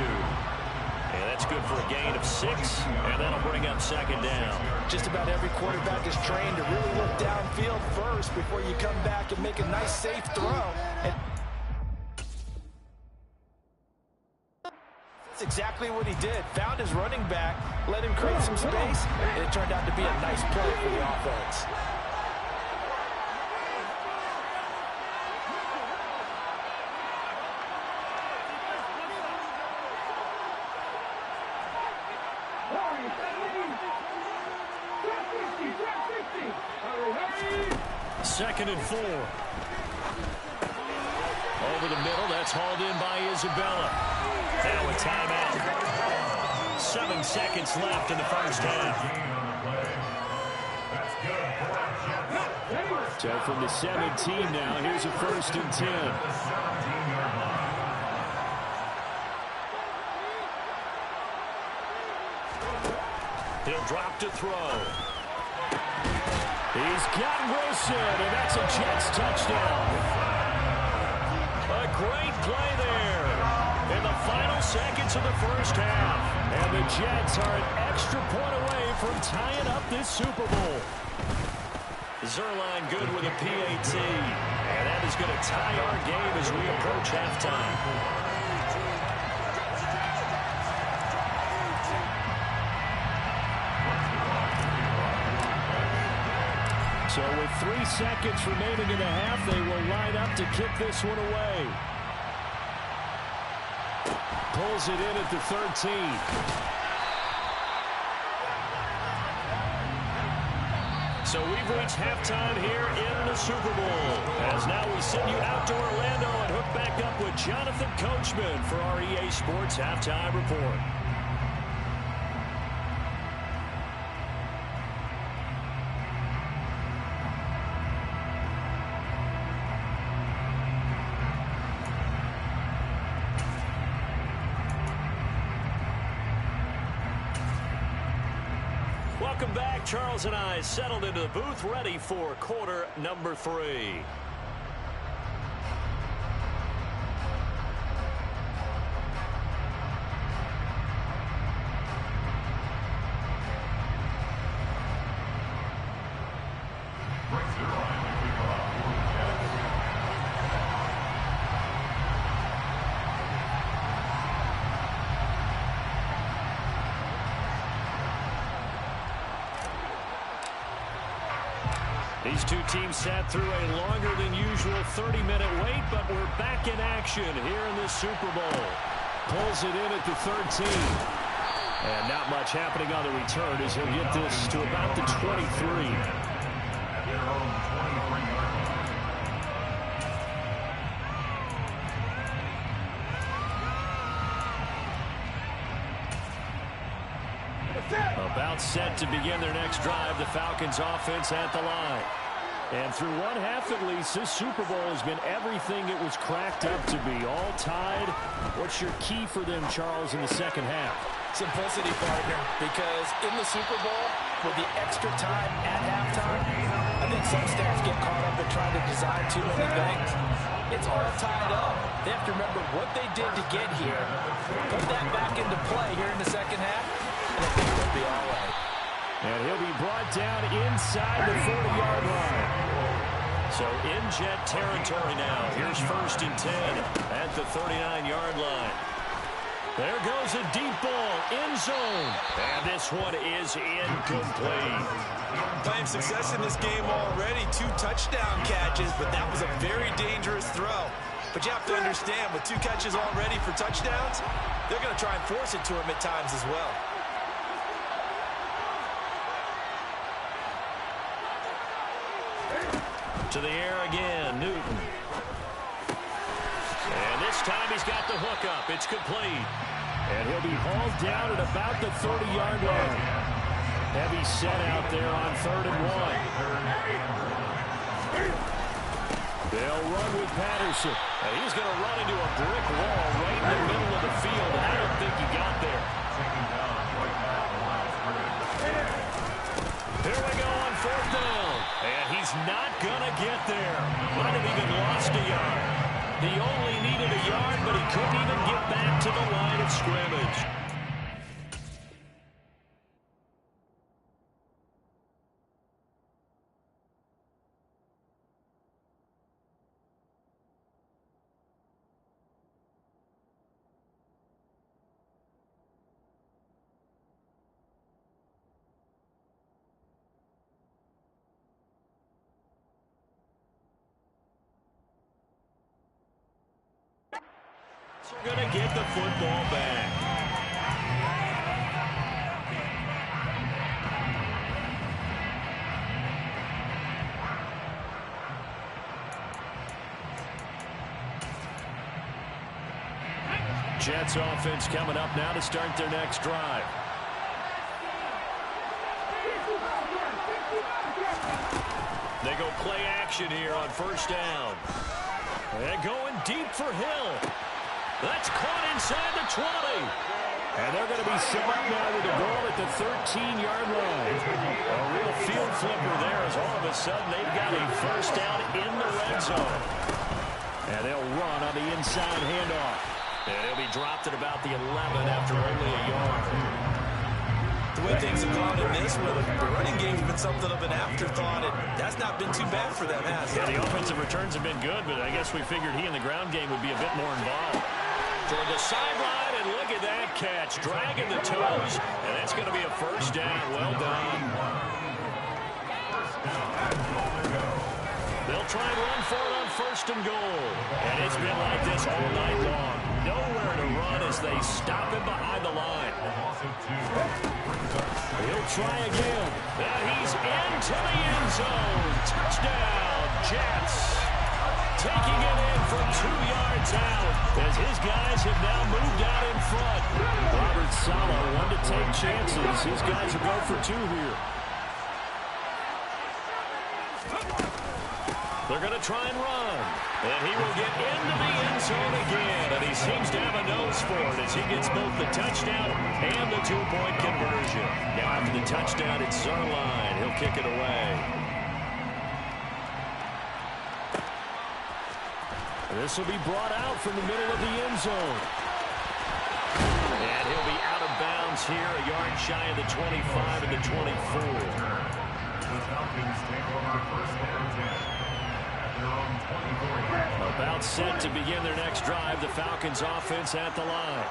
And that's good for a gain of 6, and that'll bring up 2nd down. Just about every quarterback is trained to really look downfield first before you come back and make a nice, safe throw. And that's exactly what he did. Found his running back, let him create some space, and it turned out to be a nice play for the offense. Second and 4. Over the middle, that's hauled in by Isabella. Now a timeout. 7 seconds left in the first half. So from the 17 now, here's a 1st and 10. He'll drop to throw. He's got Wilson, and that's a Jets touchdown. A great play there in the final seconds of the first half. And the Jets are an extra point away from tying up this Super Bowl. Zerline good with a PAT. And that is going to tie our game as we approach halftime. So with 3 seconds remaining in the half, they will line up to kick this one away. Pulls it in at the 13. So we've reached halftime here in the Super Bowl. As now we send you out to Orlando and hook back up with Jonathan Coachman for our EA Sports Halftime Report. Welcome back. Charles and I settled into the booth, ready for quarter number 3. These two teams sat through a longer than usual 30-minute wait, but we're back in action here in the Super Bowl. Pulls it in at the 13. And not much happening on the return as he'll get this to about the 23. About set to begin their next drive, the Falcons offense at the line. And through one half at least, this Super Bowl has been everything it was cracked up to be. All tied. What's your key for them, Charles, in the second half? Simplicity, partner, because in the Super Bowl, with the extra time at halftime, I think some staffs get caught up in trying to design too many things. It's all tied up. They have to remember what they did to get here, put that back into play here in the second half, and I think they'll be all right. And he'll be brought down inside the 40-yard line. So in Jet territory now. Here's 1st and 10 at the 39-yard line. There goes a deep ball, end zone. And this one is incomplete. Playing success in this game already. 2 touchdown catches, but that was a very dangerous throw. But you have to understand, with 2 catches already for touchdowns, they're going to try and force it to him at times as well. To the air again, Newton. And this time he's got the hook up. It's complete. And he'll be hauled down at about the 30-yard line. Heavy set out there on 3rd and 1. They'll run with Patterson. And he's going to run into a brick wall right in the middle of the field. And I don't think he got there. Here we go on 4th down. And he's not going to get there. Might have even lost a yard. He only needed a yard, but he couldn't even get back to the line of scrimmage. We're going to get the football back. Jets offense coming up now to start their next drive. They go play action here on 1st down. And going deep for Hill. That's caught inside the 20. And they're going to be set up now with the ball at the 13-yard line. A real field flipper there as all of a sudden they've got a 1st down in the red zone. And they'll run on the inside handoff. And he'll be dropped at about the 11 after only a yard. The way things have gone in this one, the running game's been something of an afterthought, and that's not been too bad for them, has it? Yeah, the offensive returns have been good, but I guess we figured he in the ground game would be a bit more involved. Toward the sideline, and look at that catch. Dragging the toes, and that's going to be a 1st down. Well done. They'll try and run for it on 1st and goal. And it's been like this all night long. Nowhere to run as they stop him behind the line. He'll try again. And he's into the end zone. Touchdown, Jets. Taking it in from 2 yards out as his guys have now moved out in front. Robert Saleh, one to take chances. His guys will go for 2 here. They're going to try and run. And he will get into the end zone again. And he seems to have a nose for it as he gets both the touchdown and the 2-point conversion. Now after the touchdown, it's Zuerlein. He'll kick it away. This will be brought out from the middle of the end zone. And he'll be out of bounds here, a yard shy of the 25 and the 24. The Falcons take over 1st and 10 at their own 24. About set to begin their next drive, the Falcons offense at the line.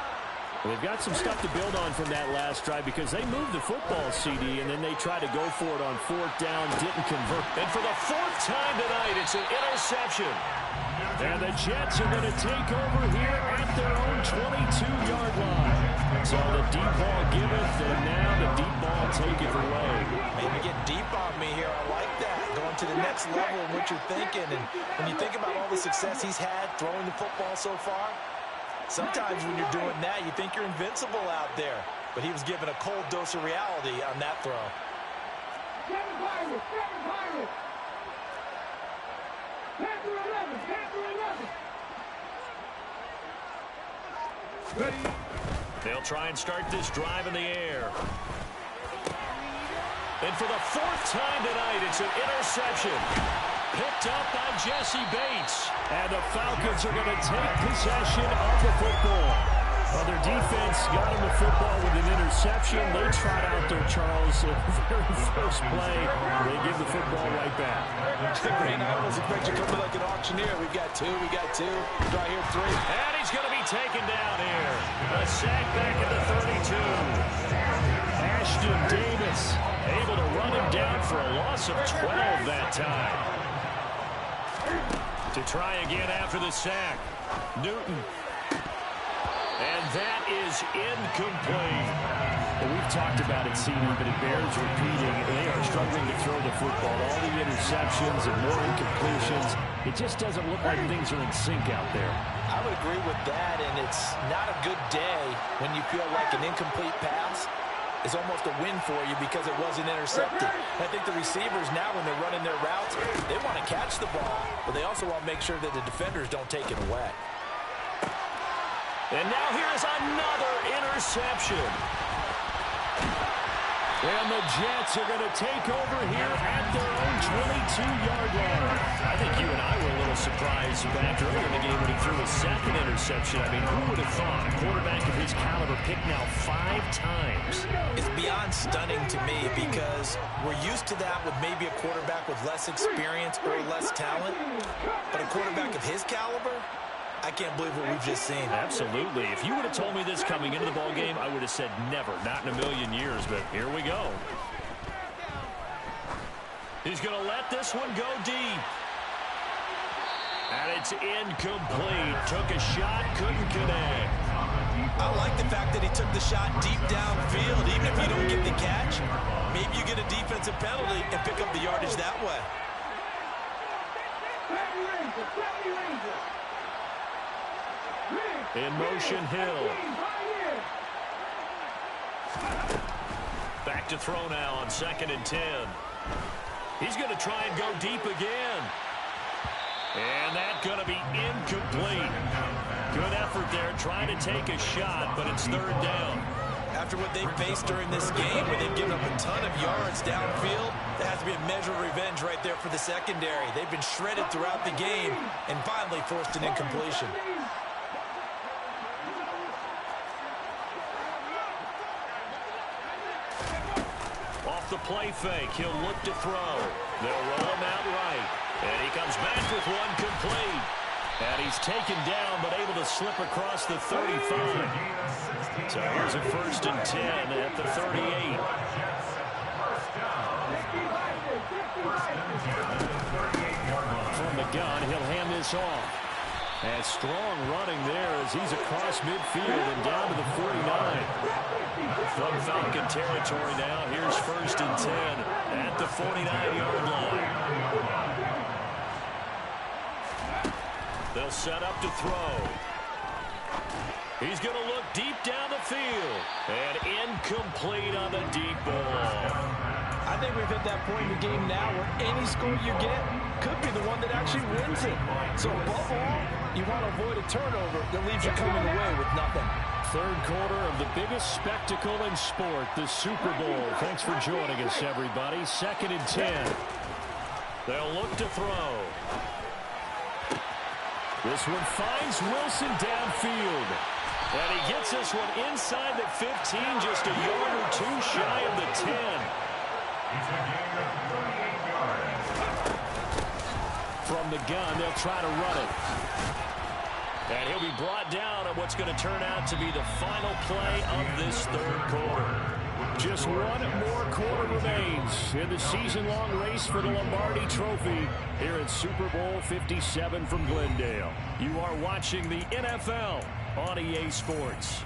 They've got some stuff to build on from that last drive because they moved the football, CD, and then they tried to go for it on 4th down, didn't convert. And for the 4th time tonight, it's an interception. And the Jets are going to take over here at their own 22-yard line. So the deep ball giveth, and now the deep ball taketh away. Maybe get deep on me here. I like that. Going to the next level of what you're thinking. And when you think about all the success he's had throwing the football so far, sometimes when you're doing that, you think you're invincible out there. But he was given a cold dose of reality on that throw. They'll try and start this drive in the air. And for the fourth time tonight, it's an interception. Picked up by Jesse Bates. And the Falcons are going to take possession of the football. Well, their defense got him the football with an interception. They trot out there, Charles, at the very first play. They give the football right back. Green, I almost expect you to come in like an auctioneer. We got two. Right here, three. And he's going to be taken down here. A sack back at the 32. Ashton Davis able to run him down for a loss of 12 that time. To try again after the sack. Newton. And that is incomplete. Well, we've talked about it, CD, but it bears repeating. They are struggling to throw the football. All the interceptions and more incompletions. It just doesn't look like things are in sync out there. I would agree with that, and it's not a good day when you feel like an incomplete pass is almost a win for you because it wasn't intercepted. I think the receivers now, when they're running their routes, they want to catch the ball, but they also want to make sure that the defenders don't take it away. And now here's another interception. And the Jets are going to take over here at their own 22-yard line. I think you and I were a little surprised back earlier in the game when he threw a second interception. I mean, who would have thought a quarterback of his caliber picked now 5 times? It's beyond stunning to me because we're used to that with maybe a quarterback with less experience or less talent. But a quarterback of his caliber, I can't believe what we've just seen. Absolutely. If you would have told me this coming into the ball game, I would have said never, not in a million years, but here we go. He's going to let this one go deep. And it's incomplete. Took a shot, couldn't connect. I like the fact that he took the shot deep downfield. Even if you don't get the catch, maybe you get a defensive penalty and pick up the yardage that way. In motion, Hill. Back to throw now on 2nd and 10. He's going to try and go deep again. And that's going to be incomplete. Good effort there trying to take a shot, but it's 3rd down. After what they faced during this game, where they've given up a ton of yards downfield, there has to be a measure of revenge right there for the secondary. They've been shredded throughout the game and finally forced an incompletion. The play fake. He'll look to throw. They'll roll him out right. And he comes back with one complete. And he's taken down, but able to slip across the 35. So here's a 1st and 10 at the 38. From the gun, he'll hand this off. And strong running there as he's across midfield and down to the 49. From Falcon territory now, here's 1st and 10 at the 49-yard line. They'll set up to throw. He's going to look deep down the field. And incomplete on the deep ball. I think we've hit that point in the game now where any score you get could be the one that actually wins it. So above all, you want to avoid a turnover that leaves you coming away with nothing. 3rd quarter of the biggest spectacle in sport, the Super Bowl. Thanks for joining us, everybody. 2nd and 10. They'll look to throw. This one finds Wilson downfield. And he gets this one inside the 15, just a yard or 2 shy of the 10. From the gun, they'll try to run it. And he'll be brought down on what's going to turn out to be the final play of this 3rd quarter. Just one more quarter remains in the season-long race for the Lombardi Trophy here at Super Bowl 57 from Glendale. You are watching the NFL on EA Sports.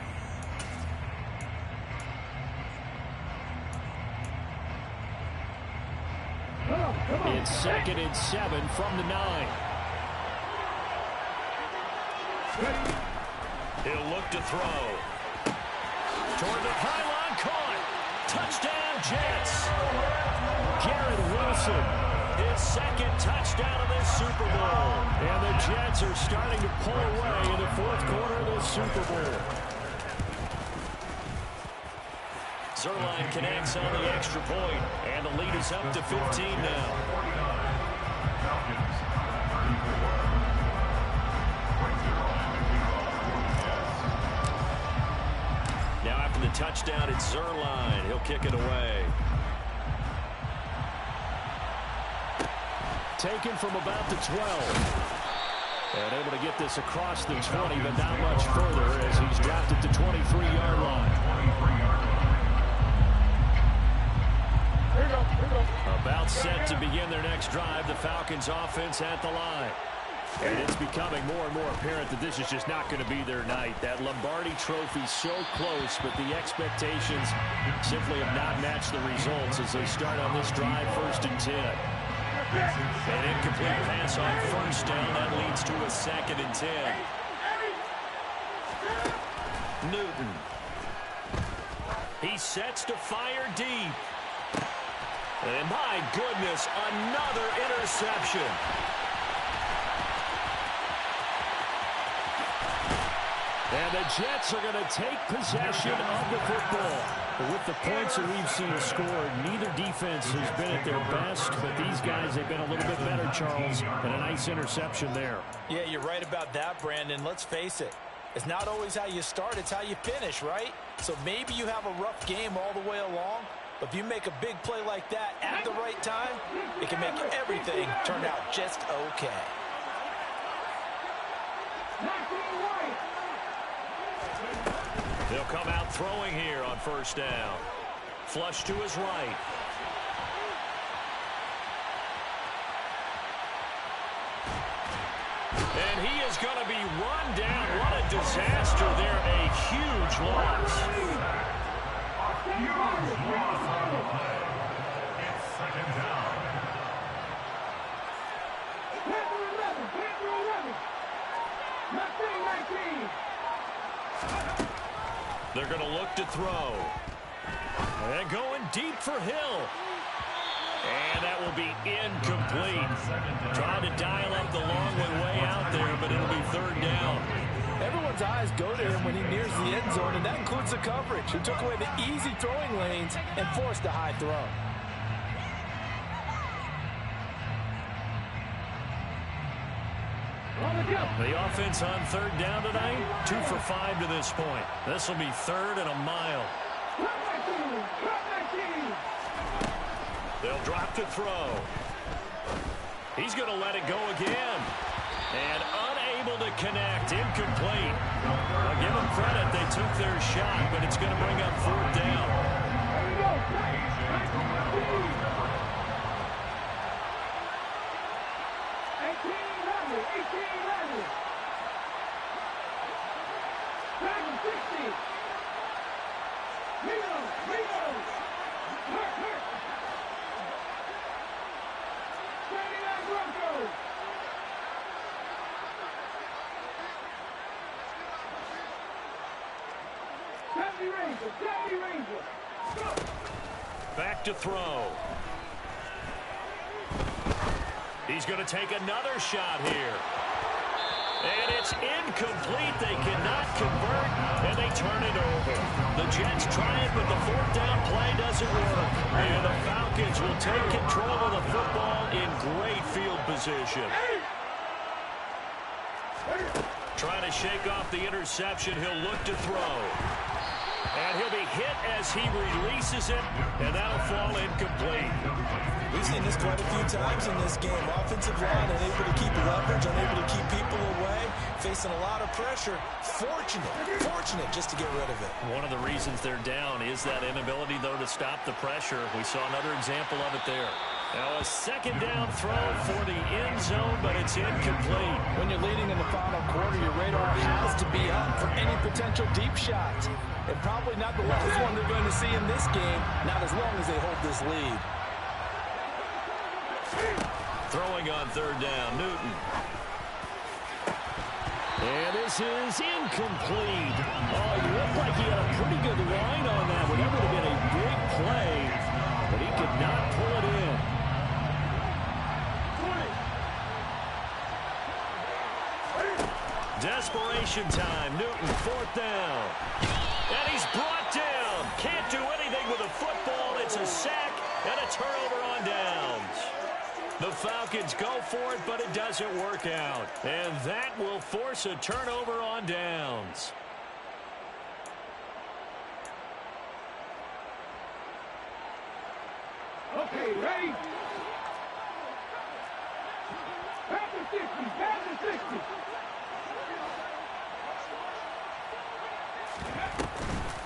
It's 2nd and 7 from the 9. He'll look to throw. Toward the pylon, caught. Touchdown, Jets. Garrett Wilson his second touchdown of this Super Bowl. And the Jets are starting to pull away in the fourth quarter of this Super Bowl. Zerline connects on the extra point, and the lead is up to 15 now. Now after the touchdown, it's Zerline. He'll kick it away. Taken from about the 12. And able to get this across the 20, but not much further as he's dropped it to 23-yard line. About set to begin their next drive. The Falcons offense at the line. And it's becoming more and more apparent that this is just not going to be their night. That Lombardi trophy so close, but the expectations simply have not matched the results as they start on this drive 1st and 10. An incomplete pass on first down. That leads to a 2nd and 10. Newton. He sets to fire deep. And my goodness, another interception. And the Jets are going to take possession of the football. With the points that we've seen scored, neither defense has been at their best, but these guys have been a little bit better, Charles, and a nice interception there. Yeah, you're right about that, Brandon. Let's face it. It's not always how you start, it's how you finish, right? So maybe you have a rough game all the way along, but if you make a big play like that at the right time, it can make everything turn out just okay. They'll come out throwing here on first down. Flush to his right. And he is going to be run down. What a disaster there. A huge loss. Huge loss on the play. It's 2nd down. They're going to look to throw. And going deep for Hill. And that will be incomplete. Trying to dial up the long way out there, but it'll be 3rd down. Everyone's eyes go to him when he nears the end zone, and that includes the coverage. He took away the easy throwing lanes and forced a high throw. The offense on 3rd down tonight, 2 for 5 to this point. This will be 3rd and a mile. They'll drop to throw. He's going to let it go again. And unable to connect, incomplete. I'll give them credit, they took their shot, but it's going to bring up 4th down. Back to throw. He's going to take another shot here. And it's incomplete. They cannot convert, and they turn it over. The Jets try it, but the 4th down play doesn't work. And the Falcons will take control of the football in great field position. Trying to shake off the interception. He'll look to throw. And he'll be hit as he releases it, and that'll fall incomplete. We've seen this quite a few times in this game. Offensive line unable to keep leverage, unable to keep people away, facing a lot of pressure. Fortunate just to get rid of it. One of the reasons they're down is that inability, though, to stop the pressure. We saw another example of it there. Now a 2nd down throw for the end zone, but it's incomplete. When you're leading in the final quarter, your radar has to be up for any potential deep shots. And probably not the last one they're going to see in this game, not as long as they hold this lead. Throwing on 3rd down, Newton. And this is incomplete. Oh, he looked like he had a pretty good line on that. Would that would have been a big play, but he could not pull it in. desperation time. Newton, 4th down. And he's brought down. Can't do anything with a football. It's a sack and a turnover on downs. The Falcons go for it, but it doesn't work out. And that will force a turnover on downs. Okay, ready? Back to 60, back to 60.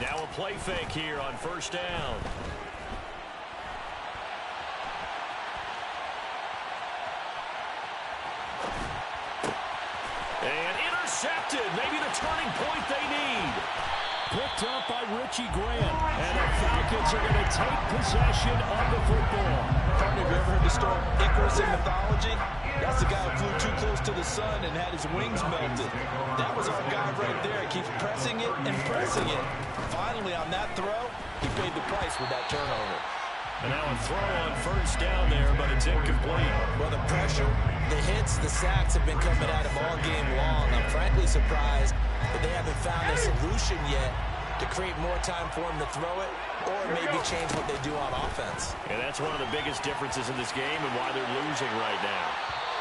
Now a play fake here on 1st down. And intercepted. Maybe the turning point they need. Picked up by Richie Grant. And the Falcons are going to take possession of the football. Have you ever heard the story of Icarus in mythology? That's the guy who flew too close to the sun and had his wings melted. That was our guy right there. He keeps pressing it and pressing it. Finally, on that throw, he paid the price with that turnover. And now a throw on 1st down there, but it's incomplete. Well, the pressure, the hits, the sacks have been coming at him all game long. I'm frankly surprised that they haven't found a solution yet to create more time for him to throw it or maybe change what they do on offense. And that's one of the biggest differences in this game and why they're losing right now.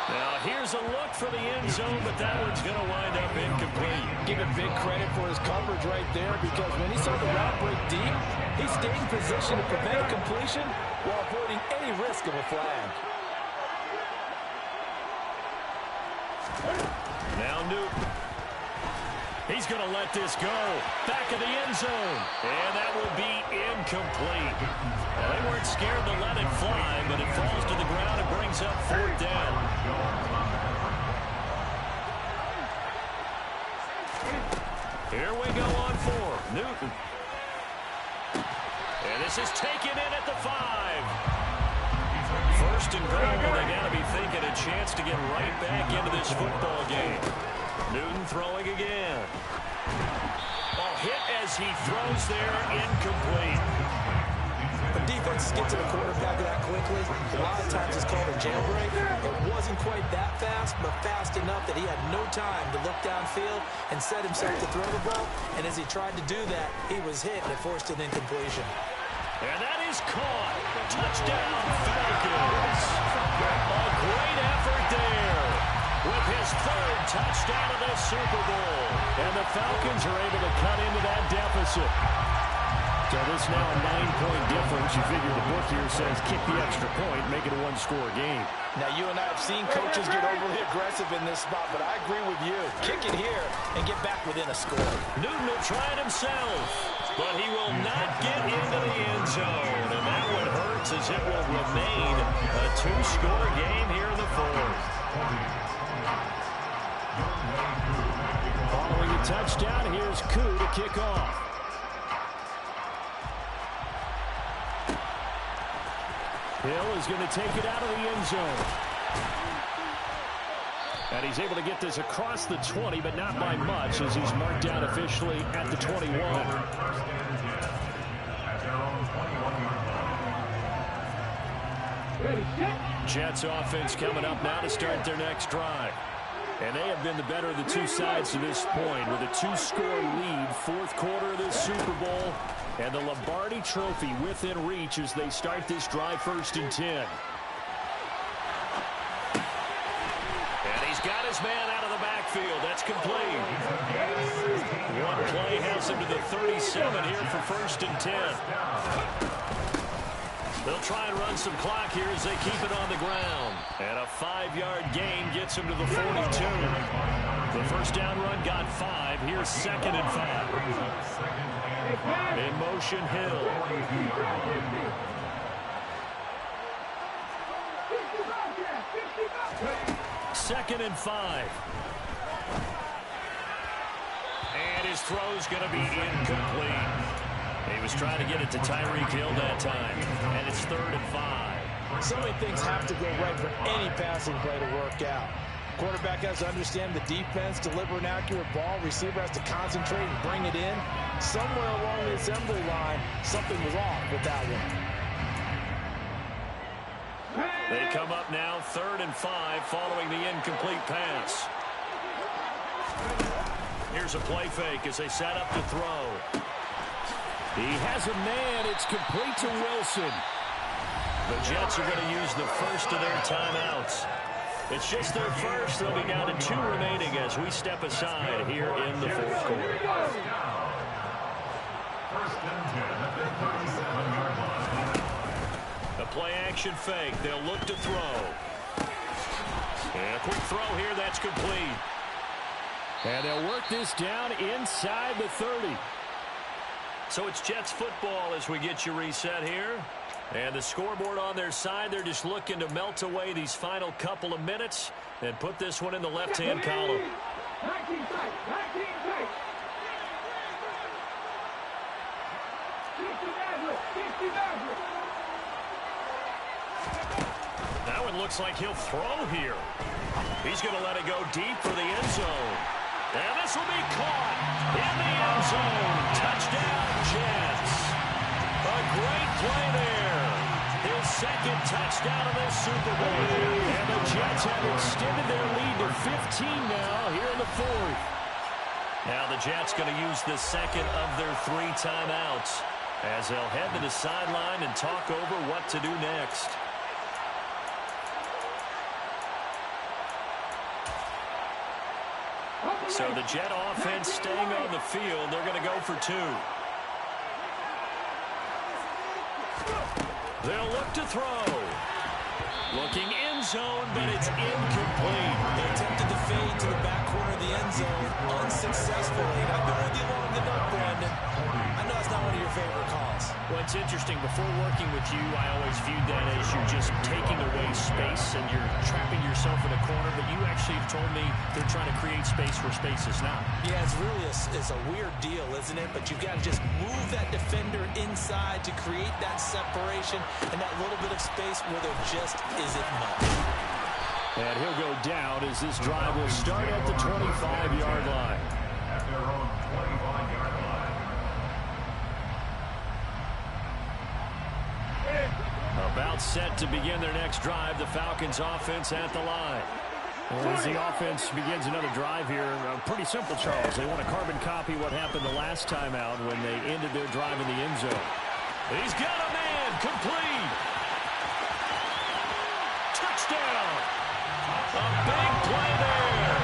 Now, here's a look for the end zone, but that one's going to wind up incomplete. Give him big credit for his coverage right there because when he saw the route break deep, he stayed in position to prevent a completion while avoiding any risk of a flag. Now Newton. He's going to let this go. Back in the end zone. And that will be incomplete. Well, they weren't scared to let it fly, but it falls to the ground and brings up 4th down. Here we go on 4. Newton. And this is taken in at the 5. 1st and goal. They got to be thinking a chance to get right back into this football game. Newton throwing again. Ball hit as he throws there, incomplete. When defenses get to the quarterback that quickly, a lot of times it's called a jailbreak. It wasn't quite that fast, but fast enough that he had no time to look downfield and set himself to throw the ball. And as he tried to do that, he was hit and it forced an incompletion. And that is caught. Touchdown, Falcons. A great effort there with his 3rd touchdown of the Super Bowl. And the Falcons are able to cut into that deficit. So this now a 9-point difference. You figure the book here says kick the extra point, make it a 1-score game. Now, you and I have seen coaches get overly aggressive in this spot, but I agree with you. Kick it here and get back within a score. Newton will try it himself, but he will not get into the end zone. And that one hurts as it will remain a 2-score game here in the 4th. Following the touchdown, here's Koo to kick off. Hill is going to take it out of the end zone. And he's able to get this across the 20, but not by much, as he's marked down officially at the 21. Jets offense coming up now to start their next drive. And they have been the better of the two sides to this point with a 2-score lead, 4th quarter of this Super Bowl. And the Lombardi Trophy within reach as they start this drive 1st and 10. And he's got his man out of the backfield. That's complete. One play has him to the 37 here for 1st and 10. They'll try and run some clock here as they keep it on the ground. And a 5-yard gain gets him to the 42. The first down run got 5. Here's 2nd and 5. In motion, Hill. Second and 5. And his throw's going to be incomplete. He was trying to get it to Tyreek Hill that time. And it's 3rd and 5. So many things have to go right for any passing play to work out. Quarterback has to understand the defense, deliver an accurate ball. Receiver has to concentrate and bring it in. Somewhere along the assembly line, something was off with that one. They come up now 3rd and 5 following the incomplete pass. Here's a play fake as they set up to throw. He has a man. It's complete to Wilson. The Jets are going to use the first of their timeouts. It's just their first. They'll be down to 2 remaining as we step aside here in the fourth quarter. First and 10 at the 37-yard line. A play-action fake. They'll look to throw. And a quick throw here. That's complete. And they'll work this down inside the 30. So it's Jets football as we get you reset here. And the scoreboard on their side, they're just looking to melt away these final couple of minutes and put this one in the left-hand column. 19 tight, 19 tight. 60 Madden. That one looks like he'll throw here. He's going to let it go deep for the end zone. And this will be caught in the end zone. Touchdown, Jets. A great play there. His second touchdown of this Super Bowl. And the Jets have extended their lead to 15 now here in the fourth. Now the Jets going to use the second of their 3 timeouts as they'll head to the sideline and talk over what to do next. So the Jet offense staying on the field. They're going to go for 2. They'll look to throw. Looking end zone, but it's incomplete. They attempted to fade to the back corner of the end zone unsuccessfully. And I've been with you long enough, Brandon. I know it's not one of your favorite calls. Well, it's interesting. Before working with you, I always viewed that as you're just taking away space and you're trapping yourself in a corner. But you actually have told me they're trying to create space where space is not. Yeah, it's really a weird deal, isn't it? But you've got to just move that defender inside to create that separation and that little bit of space where there just isn't much. And he'll go down as this drive will start at the 25-yard line. At their own 25-yard line. About set to begin their next drive, the Falcons offense at the line. Well, as the offense begins another drive here, pretty simple, Charles. They want to carbon copy what happened the last time out when they ended their drive in the end zone. He's got a man, complete. Touchdown. A big play there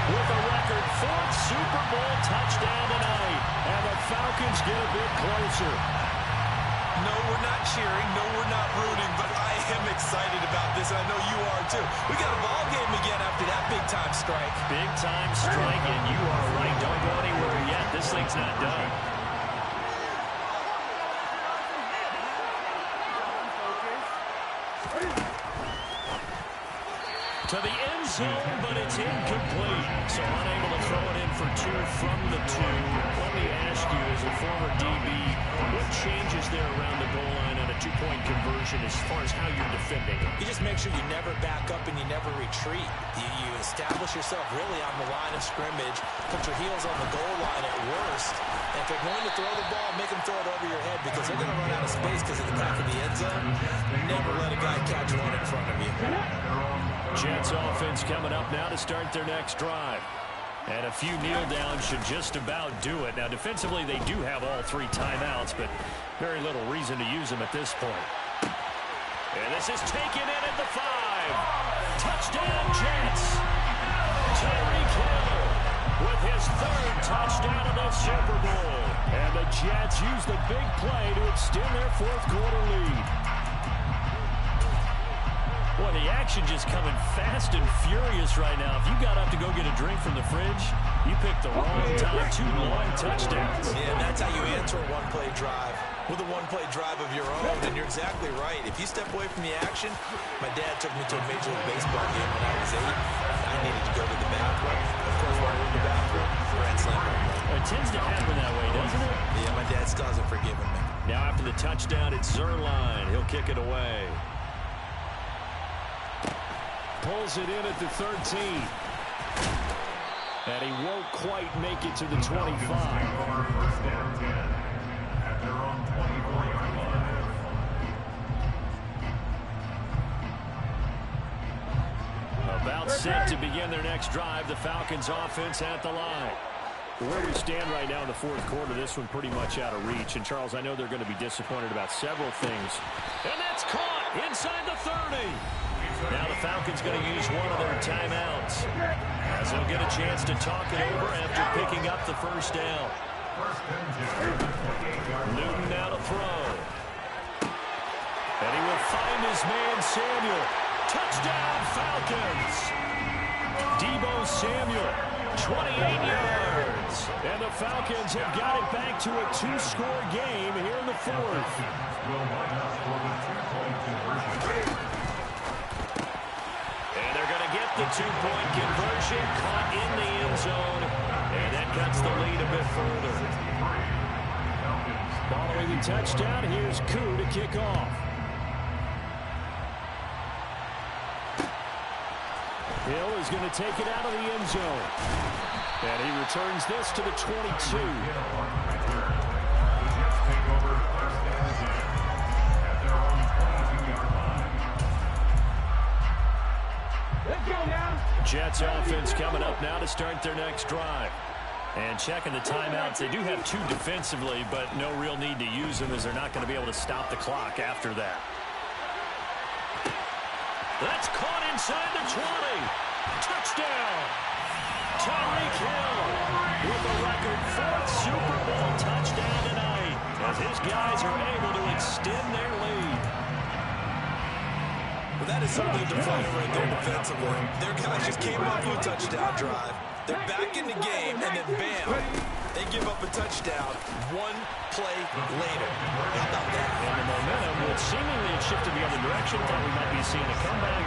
with a record 4th Super Bowl touchdown tonight. And the Falcons get a bit closer. No, we're not cheering. No, we're not rooting. But I am excited about this, and I know you are too. We got a ball game again after that big-time strike. Big-time strike, and you are right. Don't go anywhere yet. This thing's not done. To the end zone, but it's incomplete. So unable to throw it in for 2 from the 2. Let me ask you, as a former DB, what changes there around the goal line on a 2-point conversion as far as how you're defending? You just make sure you never back up and you never retreat. You establish yourself really on the line of scrimmage, put your heels on the goal line at worst, and if they're going to throw the ball, make them throw it over your head because they're going to run out of space because of the back of the end zone. Never let a guy catch one in front of you. Jets offense coming up now to start their next drive. And a few kneel downs should just about do it. Now, defensively, they do have all 3 timeouts, but very little reason to use them at this point. And this is taken in at the 5. Touchdown, Jets. Tyreek Hill with his 3rd touchdown of the Super Bowl. And the Jets use the big play to extend their 4th quarter lead. Boy, the action just coming fast and furious right now. If you got up to go get a drink from the fridge, you picked the wrong time. 2 long touchdowns. Yeah, and that's how you answer a one-play drive with a one-play drive of your own. And you're exactly right. If you step away from the action, my dad took me to a Major League Baseball game when I was 8. I needed to go to the bathroom. Of course, when I went to the bathroom, grand slam. It tends to happen that way, doesn't it? Yeah, my dad still hasn't forgiven me. Now after the touchdown, it's Zerline. He'll kick it away. Pulls it in at the 13. And he won't quite make it to the 25. First and 10 at their own 24-yard line. About set to begin their next drive. The Falcons offense at the line. Where we stand right now in the fourth quarter, this one pretty much out of reach. And, Charles, I know they're going to be disappointed about several things. And that's caught inside the 30. Now the Falcons going to use one of their timeouts, as they'll get a chance to talk it over after picking up the first down. Newton now to throw. And he will find his man Samuel. Touchdown Falcons. Deebo Samuel, 28 yards. And the Falcons have got it back to a 2-score game here in the fourth. And they're going to get the 2-point conversion, caught in the end zone. And that cuts the lead a bit further. Following the touchdown, here's Koo to kick off. Hill is going to take it out of the end zone. And he returns this to the 22. Let's go now. Jets offense coming up now to start their next drive. And checking the timeouts, they do have 2 defensively, but no real need to use them as they're not going to be able to stop the clock after that. That's caught inside the 20. Touchdown. Tyreek Hill with a record 4th Super Bowl touchdown tonight, as his guys are able to extend their lead. Well, that is something to define right there defensively. Their guys just came off of a touchdown drive. They're back in the game, and then bam, they give up a touchdown 1 play later. How about that? And the momentum, which seemingly had shifted the other direction, thought we might be seeing a comeback.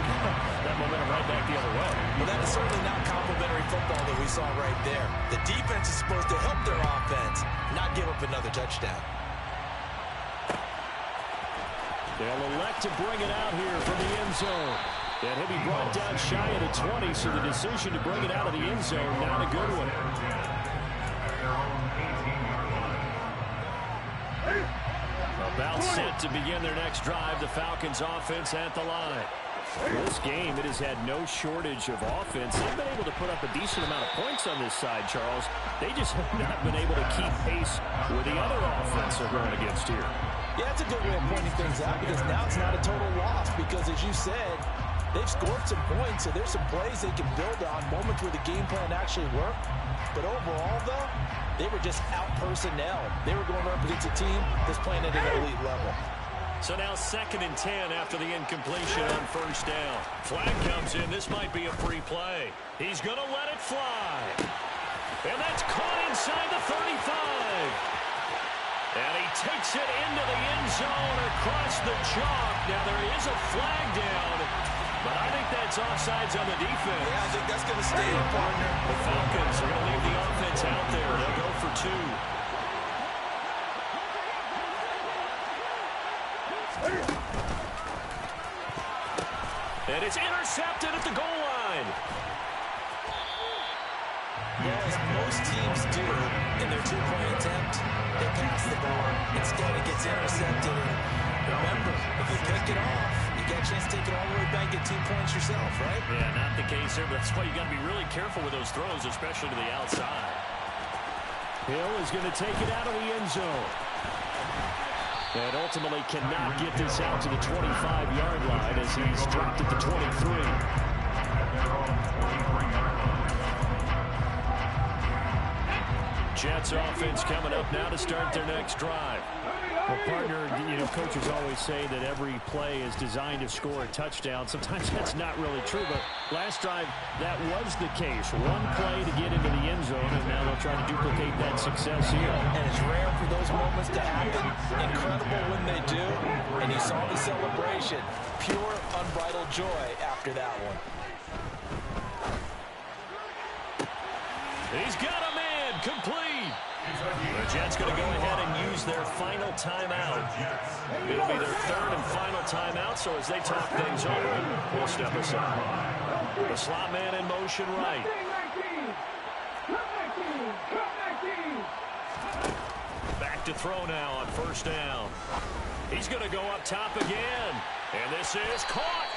That momentum right back the other way. Well, that is certainly not complimentary football that we saw right there. The defense is supposed to help their offense, not give up another touchdown. They'll elect to bring it out here from the end zone. And he'll be brought down shy of the 20, so the decision to bring it out of the end zone, not a good one. About set to begin their next drive, the Falcons offense at the line. This game, it has had no shortage of offense. They've been able to put up a decent amount of points on this side, Charles. They just have not been able to keep pace with the other offense they're going against here. Yeah, that's a good way of pointing things out, because now it's not a total loss, because as you said, they've scored some points, so there's some plays they can build on, moments where the game plan actually worked. But overall, though, they were just out personnel. They were going up against a team that's playing at an elite level. So now 2nd and 10 after the incompletion on first down. Flag comes in. This might be a free play. He's going to let it fly. And that's caught inside the 35. And he takes it into the end zone across the chalk. Now there is a flag down, but I think that's offsides on the defense. Yeah, I think that's going to stay, partner. The Falcons are going to leave the offense out there. They'll go for 2. And it's intercepted at the goal line. Well, as most teams do in their 2-point attempt, they pass the ball. Instead, it gets intercepted. And remember, if you pick it off, you get a chance to take it all the way back, get 2 points yourself, right? Yeah, not the case here, but that's why you got to be really careful with those throws, especially to the outside. Hill is going to take it out of the end zone. And ultimately cannot get this out to the 25-yard line as he's dropped at the 23. Jets offense coming up now to start their next drive. Well, partner, coaches always say that every play is designed to score a touchdown. Sometimes that's not really true, but last drive, that was the case. 1 play to get into the end zone, and now they'll try to duplicate that success here. And it's rare for those moments to happen. Incredible when they do. And you saw the celebration. Pure, unbridled joy after that one. He's got a man, complete. The Jets going to go ahead and use their final timeout. It'll be their 3rd and final timeout, so as they talk things over, we'll step aside. The slot man in motion right. Back to throw now on first down. He's going to go up top again, and this is caught.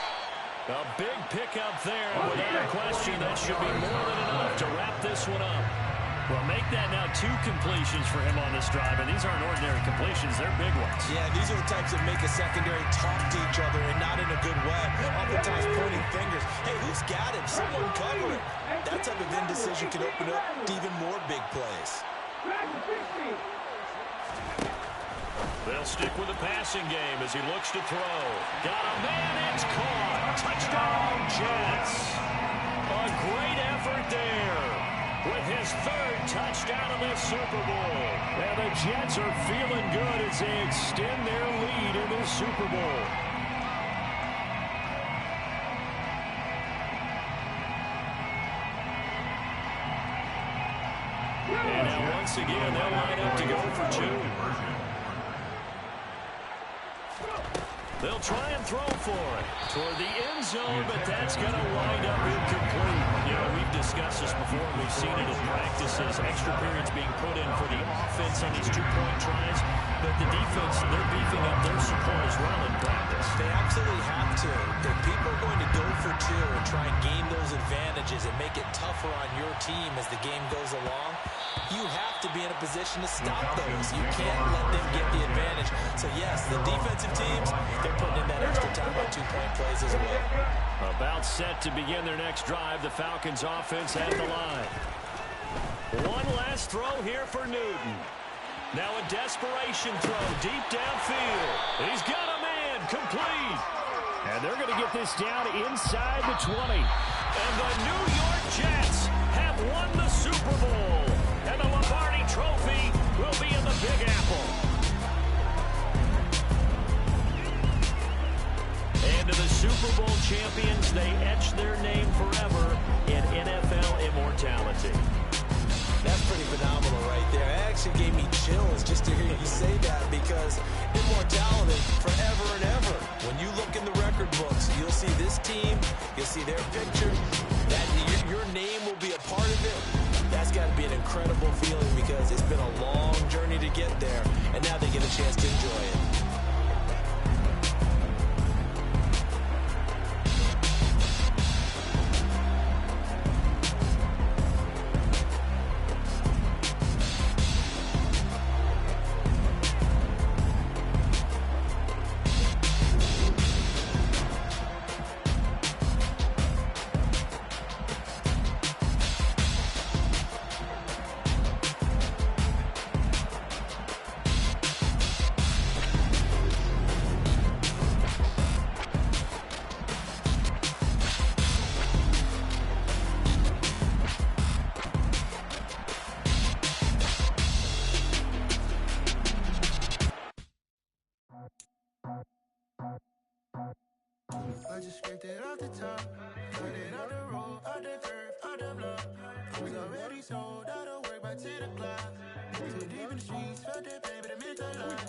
A big pickup there. Without a question, that should be more than enough to wrap this one up. Well, make that now 2 completions for him on this drive, and these aren't ordinary completions. They're big ones. Yeah, these are the types that make a secondary talk to each other and not in a good way. Oftentimes pointing fingers. Hey, who's got him? Someone cover him. That type of indecision can open up to even more big plays. They'll stick with the passing game as he looks to throw. Got a man, it's caught. Touchdown, Jets. A great effort there with his 3rd touchdown of the Super Bowl. And the Jets are feeling good as they extend their lead in the Super Bowl. And now once again, they'll line up to go for 2. They'll try and throw for it toward the end zone, but that's going to wind up incomplete. You know, we've discussed this before. We've seen it in practices, extra periods being put in for the offense on these 2-point tries. But the defense, they're beefing up their support as well in practice. They absolutely have to. If people are going to go for 2 and try and gain those advantages and make it tougher on your team as the game goes along, you have to be in a position to stop those. You can't let them get the advantage. So, yes, the defensive teams, they're putting in that extra time on 2-point plays as well. About set to begin their next drive, the Falcons offense at the line. One last throw here for Newton. Now a desperation throw deep downfield. He's got a man, complete. And they're going to get this down inside the 20. And the New York Jets have won the Super Bowl. And the Lombardi Trophy will be in the Big Apple. And to the Super Bowl champions, they etch their name forever in NFL immortality. That's pretty phenomenal right there. It actually gave me chills just to hear you say that, because immortality forever and ever. When you look in the record books, you'll see this team, you'll see their picture, that your name will be a part of it. That's got to be an incredible feeling, because it's been a long journey to get there, and now they get a chance to enjoy it. I just scraped it off the top, cut it on the road, on the curve, on the block. I was already sold, out of work by 10 o'clock. Too deep in the streets, felt that pain, but it meant a lot.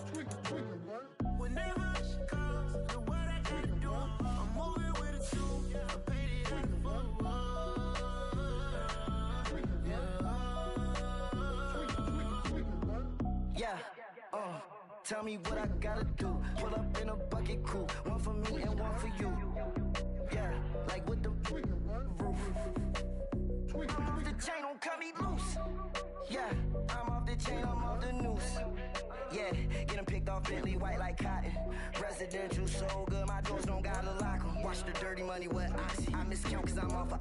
Whenever she calls, the what I gotta do, I'm moving with a 2. I paid it out the full. Yeah. Tell me what I gotta do. Pull up in a bucket crew, one for me and one for you. Yeah, like with the roof. I'm off the chain, don't cut me loose. Yeah, I'm off the chain, I'm off the noose. Yeah, get them picked off Bentley, white like cotton. Residential so good, my doors don't gotta lock them. Watch the dirty money with Oxy. I miscount cause I'm off a...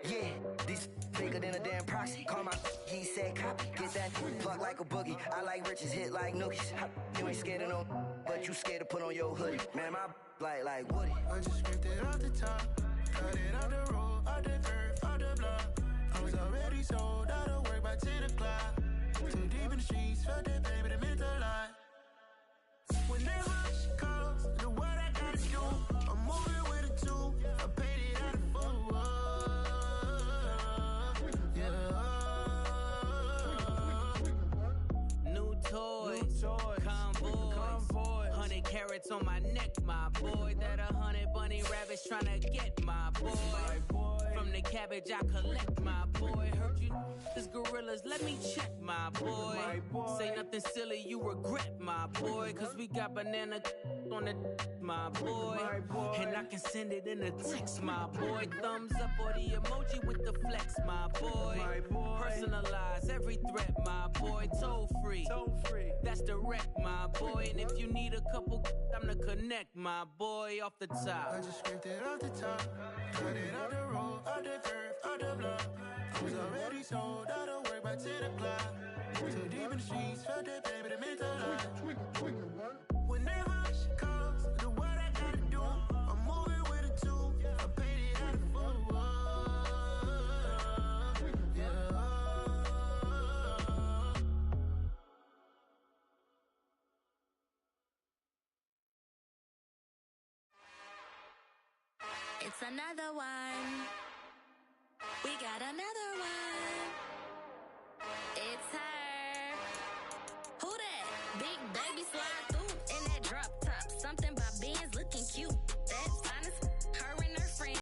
Yeah, these bigger than a damn proxy. Call my he said copy. Get that plug like a boogie. I like riches, hit like nookies. You ain't scared of no, but you scared to put on your hoodie. Man, my like Woody. I just scraped it off the top, cut it on the road, on the curve, on the block. I was already sold, out of work by 10 o'clock. Too deep in the streets, felt that pain, but it meant a lot. Whenever she calls, the what I gotta do, I'm moving with a 2. I paid it out of full. Convoy, 100 carats on my neck, my boy. That 100 bunny rabbits tryna get my boy. from the cabbage I collect, my boy. Heard you this gorillas, let me check, my boy. Say nothing silly, you regret, my boy. Cause we got banana on the my boy. And I can send it in a text, my boy. Thumbs up or the emoji with the flex, my boy. Personalize every threat, my boy. Toll free, that's direct, my boy. And if you need a couple, I'm the connect, my boy. Off the top, I just scraped it off the top, cut it off the road, off the curve, off the block. I was already sold, I don't work by 10 o'clock. Too deep in the streets, felt that baby, the mental lie. Whenever she calls, do what I gotta do. I'm moving with a two, I paid it out of full. Yeah. It's another one. We got another one. It's her. Who that? Big baby slide through in that drop top. Something by Benz looking cute.